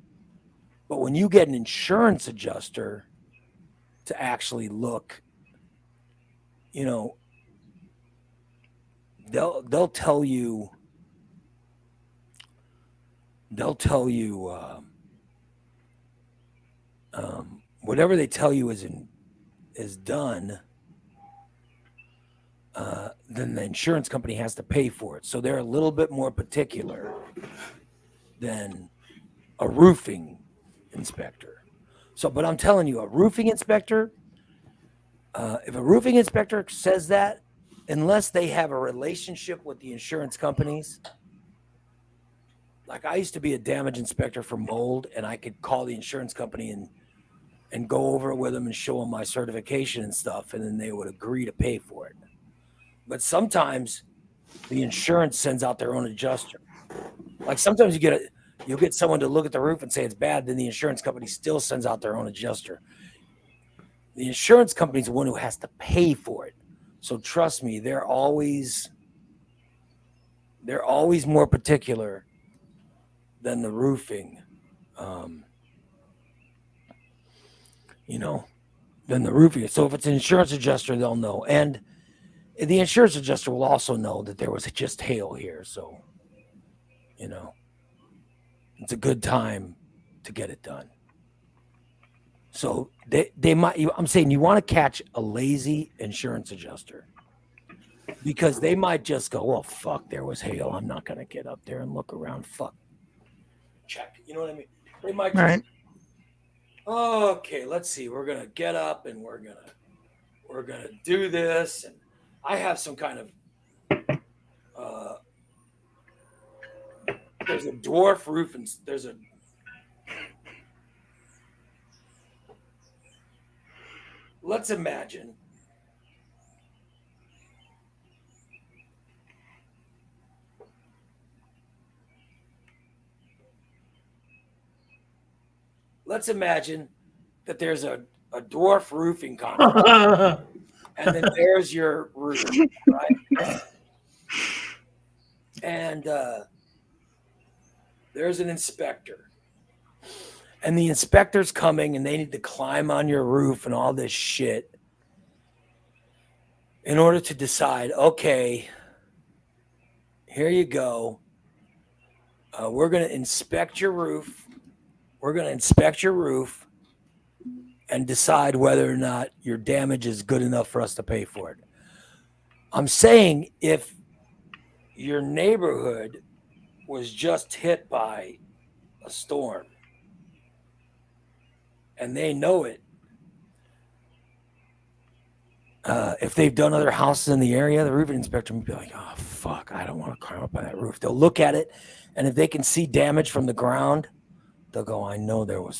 But when you get an insurance adjuster to actually look, you know, they'll tell you whatever they tell you is done. Then the insurance company has to pay for it. So they're a little bit more particular than a roofing inspector. So, but I'm telling you, a roofing inspector, if a roofing inspector says that, unless they have a relationship with the insurance companies. Like I used to be a damage inspector for mold, and I could call the insurance company and go over it with them and show them my certification and stuff, and then they would agree to pay for it. But sometimes the insurance sends out their own adjuster. Like sometimes you'll get someone to look at the roof and say it's bad, then the insurance company still sends out their own adjuster. The insurance company's the one who has to pay for it. So trust me, they're always more particular than the roofing, than the roofing. So if it's an insurance adjuster, they'll know. And the insurance adjuster will also know that there was just hail here. So, it's a good time to get it done. So they might, I'm saying you want to catch a lazy insurance adjuster because they might just go, well, fuck, there was hail. I'm not going to get up there and look around. Fuck. Check. You know what I mean? They might just, Right. okay, let's see. We're going to get up and we're going to do this. And I have some kind of, there's a dwarf roof and there's a, let's imagine that there's a dwarf roofing contractor and then there's your roof, right? And there's an inspector. And the inspector's coming and they need to climb on your roof and all this shit in order to decide, okay, here you go. We're going to inspect your roof. And decide whether or not your damage is good enough for us to pay for it. I'm saying if your neighborhood was just hit by a storm and they know it, if they've done other houses in the area, the roofing inspector would be like, oh, fuck, I don't want to climb up on that roof. They'll look at it, and if they can see damage from the ground, they'll go, I know there was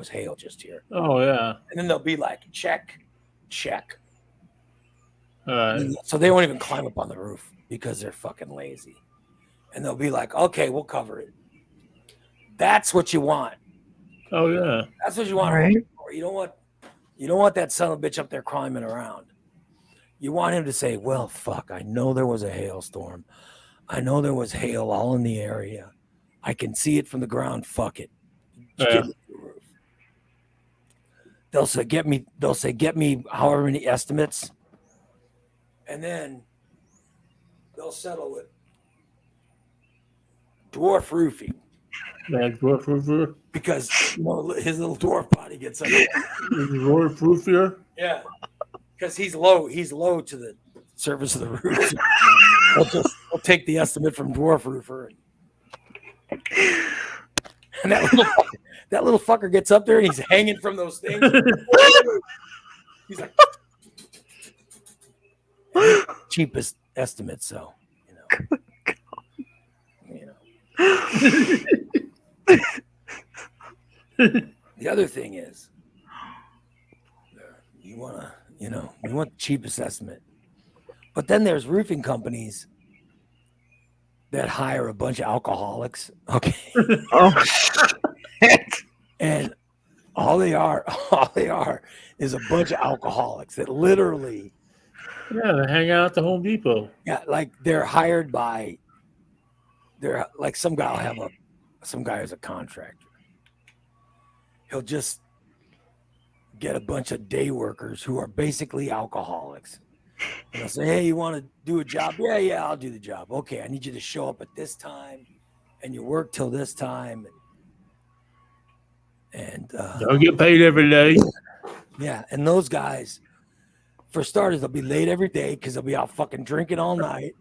hail just here. Oh, yeah. And then they'll be like, check. All right. So they won't even climb up on the roof because they're fucking lazy. And they'll be like, okay, we'll cover it. That's what you want. Oh, yeah. That's what you want. Right. You don't want that son of a bitch up there climbing around. You want him to say, well, fuck, I know there was a hailstorm. I know there was hail all in the area. I can see it from the ground. Fuck it. Yeah. They'll say, get me however many estimates. And then they'll settle with dwarf roofing. Dwarf roofer. Because his little dwarf body gets up there. Dwarf roofer. Yeah. Because he's low to the surface of the roof. We'll take the estimate from dwarf roofer. And that little fucker gets up there and he's hanging from those things. He's like cheapest estimate, so The other thing is you want the cheapest estimate. But then there's roofing companies that hire a bunch of alcoholics. Okay. Oh, And all they are is a bunch of alcoholics that literally, Yeah, they hang out at the Home Depot. yeah, like they're hired by, they're like some guy who's a contractor. He'll just get a bunch of day workers who are basically alcoholics. And they'll say, hey, you want to do a job? Yeah, I'll do the job. Okay, I need you to show up at this time and you work till this time. And Don't get paid every day. yeah, and those guys, for starters, they'll be late every day because they'll be out fucking drinking all night.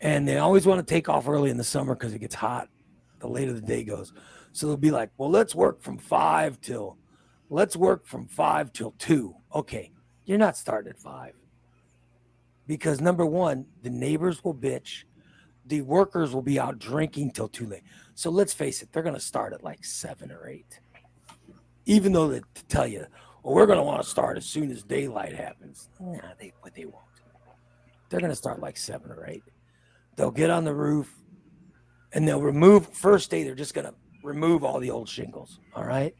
And they always want to take off early in the summer because it gets hot the later the day goes. So they'll be like, well, let's work from 5 till 2. Okay, You're not starting at 5. Because number one, the neighbors will bitch. The workers will be out drinking till too late. So let's face it, they're going to start at like 7 or 8. Even though they tell you, well, we're going to want to start as soon as daylight happens. Nah, they won't. They're going to start like 7 or 8. They'll get on the roof and they'll remove, first day, they're just going to remove all the old shingles. All right.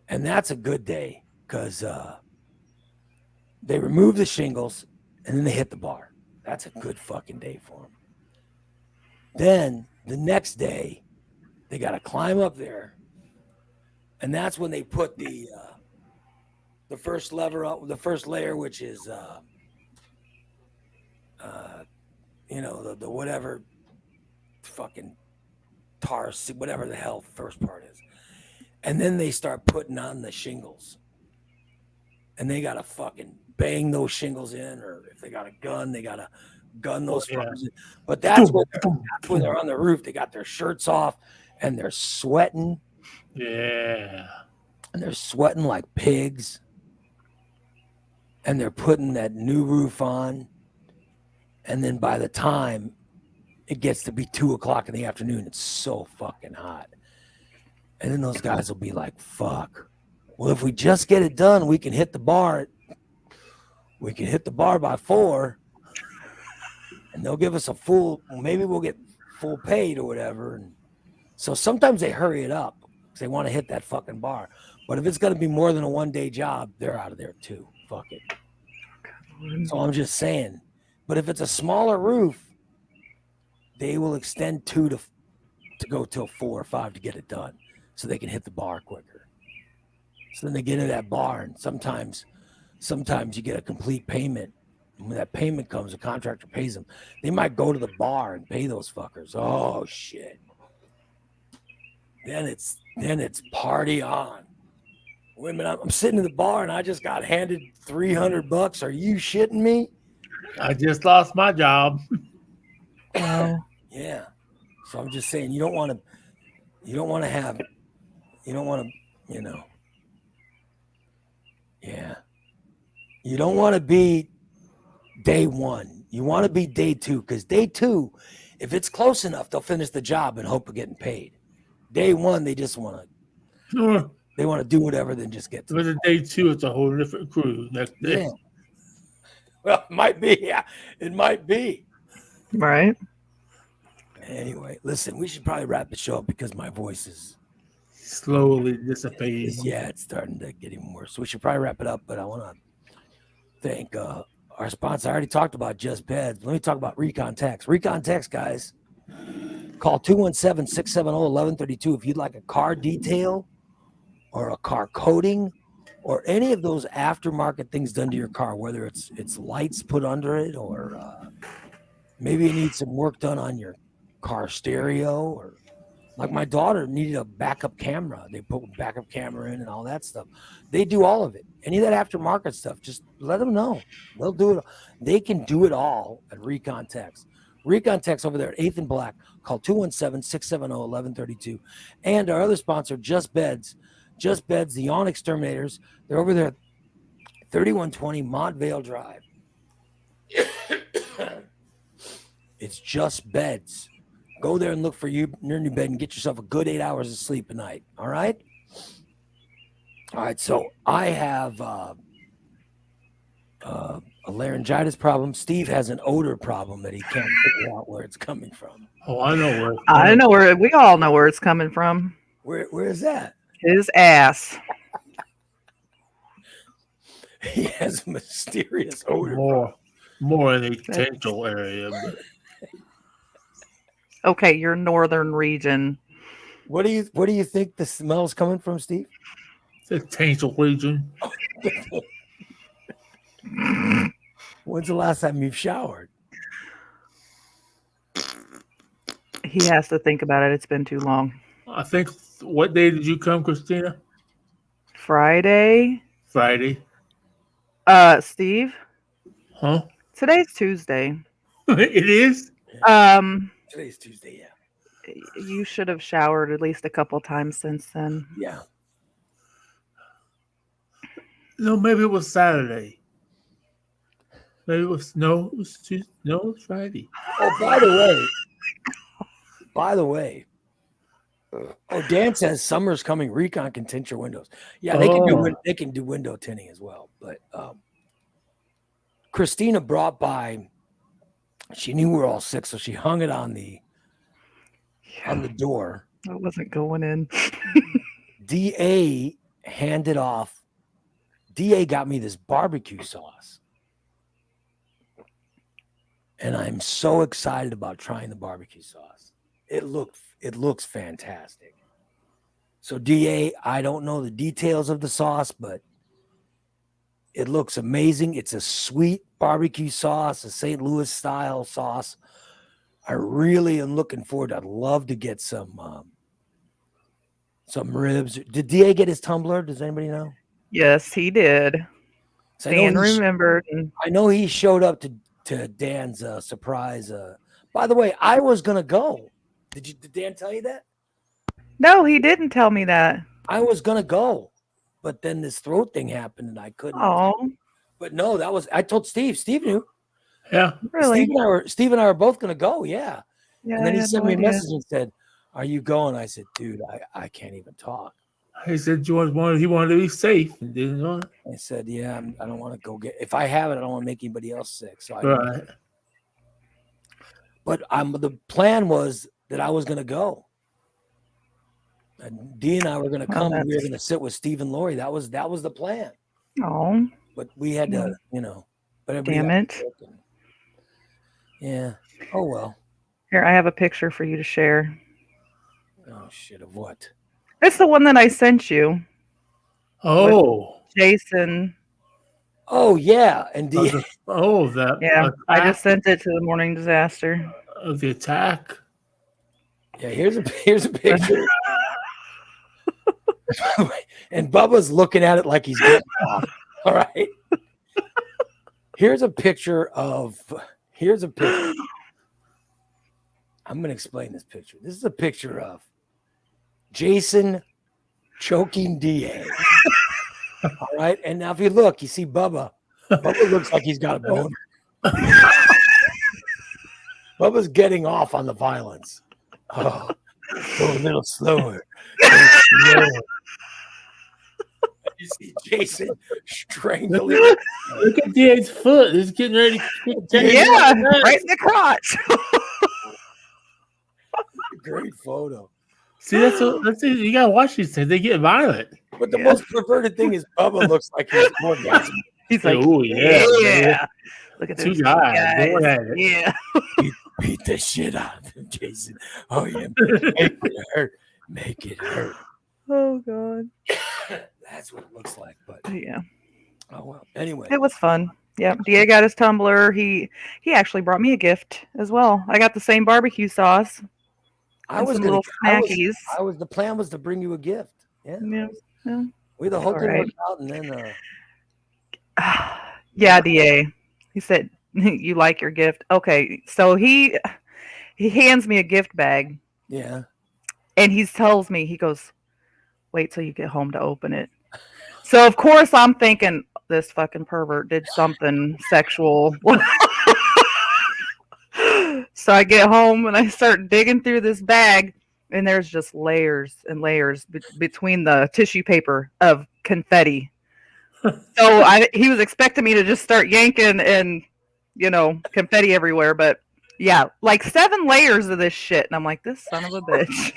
And that's a good day because they remove the shingles and then they hit the bar. That's a good fucking day for them. Then the next day, they got to climb up there. And that's when they put the first lever up, the first layer, which is, the whatever fucking tar, whatever the hell first part is. And then they start putting on the shingles. And they got to fucking bang those shingles in, or if they got a gun, they got to gun those fuckers in. But that's when they're on the roof. They got their shirts off and they're sweating. Yeah. And they're sweating like pigs. And they're putting that new roof on. And then by the time it gets to be 2:00 in the afternoon, it's so fucking hot. And then those guys will be like, fuck. Well, if we just get it done, we can hit the bar. We can hit the bar by 4. And they'll give us a full, maybe we'll get full paid or whatever. And so sometimes they hurry it up because they want to hit that fucking bar. But if it's going to be more than a one-day job, they're out of there too. Fuck it. So I'm just saying. But if it's a smaller roof, they will extend 2 to go till 4 or 5 to get it done so they can hit the bar quicker. So then they get into that bar, and sometimes you get a complete payment. And when that payment comes, the contractor pays them. They might go to the bar and pay those fuckers. Oh shit. Then it's party on. Women, I'm sitting in the bar and I just got handed $300. Are you shitting me? I just lost my job. Wow. Yeah. So I'm just saying, you don't want to, yeah. You don't want to be day 1. You want to be day 2, because day 2, if it's close enough, they'll finish the job and hope of getting paid. Day 1, they just want to, they want to do whatever, then just get to it. But day 2, it's a whole different crew next day. Yeah. Well, it might be. Yeah, it might be. Right. Anyway, listen, we should probably wrap the show up because my voice is slowly dissipating. It's starting to get even worse. So we should probably wrap it up, but I want to thank our sponsor. I already talked about Just Beds. Let me talk about Recon Text. Recon Text, guys. Call 217-670-1132 if you'd like a car detail or a car coating or any of those aftermarket things done to your car, whether it's lights put under it or maybe you need some work done on your car stereo, or like my daughter needed a backup camera. They put a backup camera in and all that stuff. They do all of it. Any of that aftermarket stuff, just let them know. They'll do it. They can do it all at Recon Text. Recon Text over there at 8th and Black. Call 217-670-1132. And our other sponsor, Just Beds. Just Beds, the Yawn Exterminators. They're over there at 3120 Montvale Drive. It's Just Beds. Go there and look for your new bed and get yourself a good 8 hours of sleep a night. All right? All right, so I have a laryngitis problem. Steve has an odor problem that he can't figure out where it's coming from. Oh, I know where. I know where. We all know where it's coming from. Where is that? His ass. He has a mysterious odor. More in the potential area. But. Okay, your northern region. What do you think the smell's coming from, Steve? The potential region. When's the last time you've showered? He has to think about it. It's been too long. I think. What day did you come, Christina? Friday. Steve? Huh? Today's Tuesday. It is? Today's Tuesday, yeah. You should have showered at least a couple times since then. Yeah. No, maybe it was Saturday. Maybe it was no. It was Tuesday. No, it was Friday. Oh, by the way. Oh, Dan says summer's coming. Recon can tint your windows. Yeah, they can do Oh. they can do window tinting as well. But Christina brought by. She knew we were all sick, so she hung it on the door. I wasn't going in. DA handed off. DA got me this barbecue sauce. And I'm so excited about trying the barbecue sauce. It looks fantastic. So DA, I don't know the details of the sauce, but it looks amazing. It's a sweet barbecue sauce, a St. Louis style sauce. I really am looking forward. I'd love to get some ribs. Did DA get his tumbler? Does anybody know? Yes, he did. So Dan remembered. I know he showed up to Dan's surprise. By the way, I was gonna go. Did Dan tell you that? No, he didn't tell me that. I was gonna go, but then this throat thing happened and I couldn't. Oh, But no, I told Steve. Steve knew. Yeah. really? Steve and I were both gonna go. Yeah. Yeah, And then I he had sent no me a idea. message and said, "Are you going?" I said, "Dude, I can't even talk." He said he wanted to be safe. And didn't want. I said, "Yeah, I don't want to go get. If I have it, I don't want to make anybody else sick." So Right. But the plan was that I was going to go. And Dee and I were going to come. And we were going to sit with Steve and Lori. That was the plan. Oh, But we had to, But everybody damn got it. sick and- yeah. Oh well. Here, I have a picture for you to share. Oh shit! Of what? It's the one that I sent you, Oh. Jason. Oh yeah, and Dee. Oh, that. Yeah, I attack just sent it to the morning disaster. of the attack. Yeah, here's a picture. And Bubba's looking at it like he's getting off. All right. Here's a picture. I'm going to explain this picture. This is a picture of Jason choking DA. All right. And now if you look, you see Bubba. Bubba looks like he's got a boner. Bubba's getting off on the violence. Oh, go a little slower. You see Jason strangling. Look at DA's foot. He's getting ready to kick Yeah, right in the crotch. Great photo. See, that's you gotta watch these things. They get violent. But the most perverted thing is Bubba looks like he's orgasming. He's like, Oh yeah. Look at Two those guys going at it. Yeah. Beat the shit out of him, Jason. Oh yeah, make it hurt. Make it hurt. Oh God. That's what it looks like. But Yeah. oh well. Anyway, It was fun. Yeah. DA got his tumbler. He actually brought me a gift as well. I got the same barbecue sauce. I was some gonna. little snackies. The plan was to bring you a gift. Yeah. Yeah. The whole thing Alright. worked out, and then Yeah, DA. He said, "You like your gift?" Okay, so he hands me a gift bag, yeah. and he tells me, he goes, "Wait till you get home to open it." So of course I'm thinking this fucking pervert did something sexual. So I get home and I start digging through this bag, and there's just layers and layers between the tissue paper of confetti. So he was expecting me to just start yanking and, confetti everywhere. But yeah, like 7 layers of this shit. And I'm like, this son of a bitch.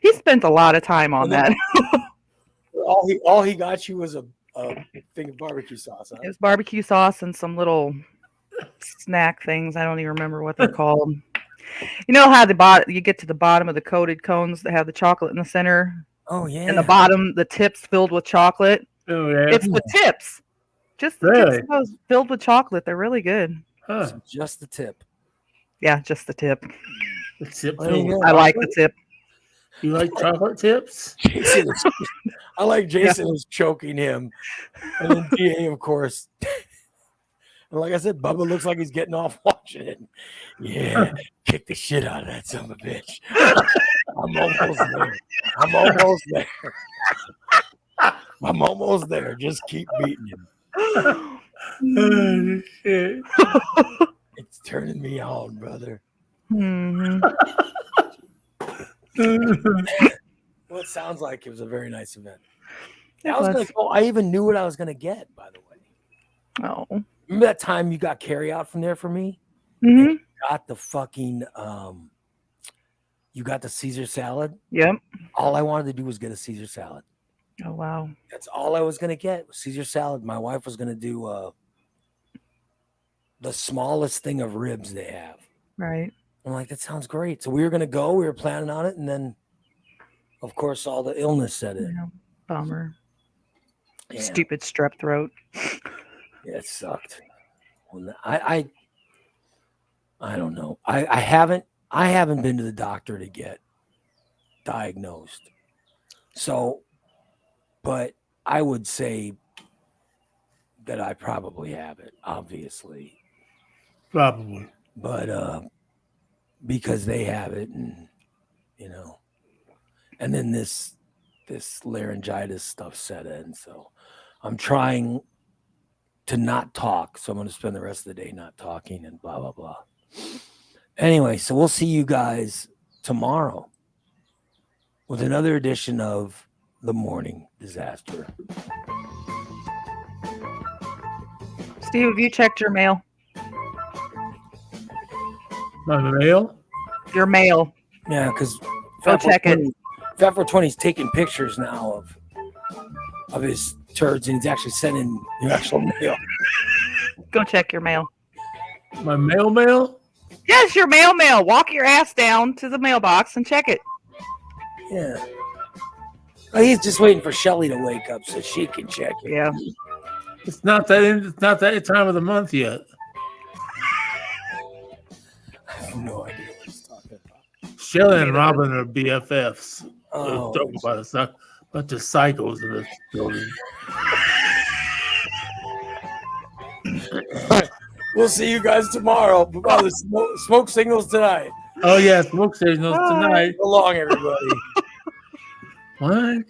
He spent a lot of time on that. All he got you was a thing of barbecue sauce. Huh? It was barbecue sauce and some little snack things. I don't even remember what they're called. You know how you get to the bottom of the coated cones that have the chocolate in the center? Oh yeah. And the bottom, the tips filled with chocolate. Oh yeah. It's the tips. Just the Really? tips of those filled with chocolate. They're really good. Huh. Just the tip. Yeah, just the tip. The tip There you filled. go. I like the tip. You like chocolate tips? I like Jason was choking him, and then DA, of course. And like I said, Bubba looks like he's getting off watching it. Yeah, kick the shit out of that son of a bitch. I'm almost there. I'm almost there. I'm almost there. Just keep beating him. Oh, shit. It's turning me on, brother. Mhm. Well, it sounds like it was a very nice event. It I was gonna was. go. I even knew what I was gonna get, by the way. Oh. Remember that time you got carry out from there for me? Hmm. Got the fucking you got the Caesar salad. Yep. All I wanted to do was get a Caesar salad. Oh wow. That's all I was gonna get was Caesar salad. My wife was gonna do the smallest thing of ribs they have. Right. I'm like, that sounds great. So we were gonna go, we were planning on it, and then of course all the illness set in. Yeah. Bummer. Yeah, Stupid strep throat. yeah, it sucked. When I don't know. I haven't been to the doctor to get diagnosed. So, but I would say that I probably have it, obviously. Probably. But because they have it, and and then this laryngitis stuff set in. So I'm trying to not talk. So I'm going to spend the rest of the day not talking and blah, blah, blah. Anyway, so we'll see you guys tomorrow with another edition of The Morning Disaster. Steve, have you checked your mail? My mail? Your mail. Yeah, because Go check it. Fat 420 is taking pictures now of his turds, and he's actually sending your actual mail. Go check your mail. My mail? Yes, your mail. Walk your ass down to the mailbox and check it. Yeah. Well, he's just waiting for Shelly to wake up so she can check it. Yeah. It's not that time of the month yet. I have no idea what he's talking about. Shelley and Robin are BFFs. Oh, Talking about but the cycles in this building. we'll see you guys tomorrow. Oh, the smoke signals tonight. Oh yeah, smoke signals tonight. So long, everybody. What?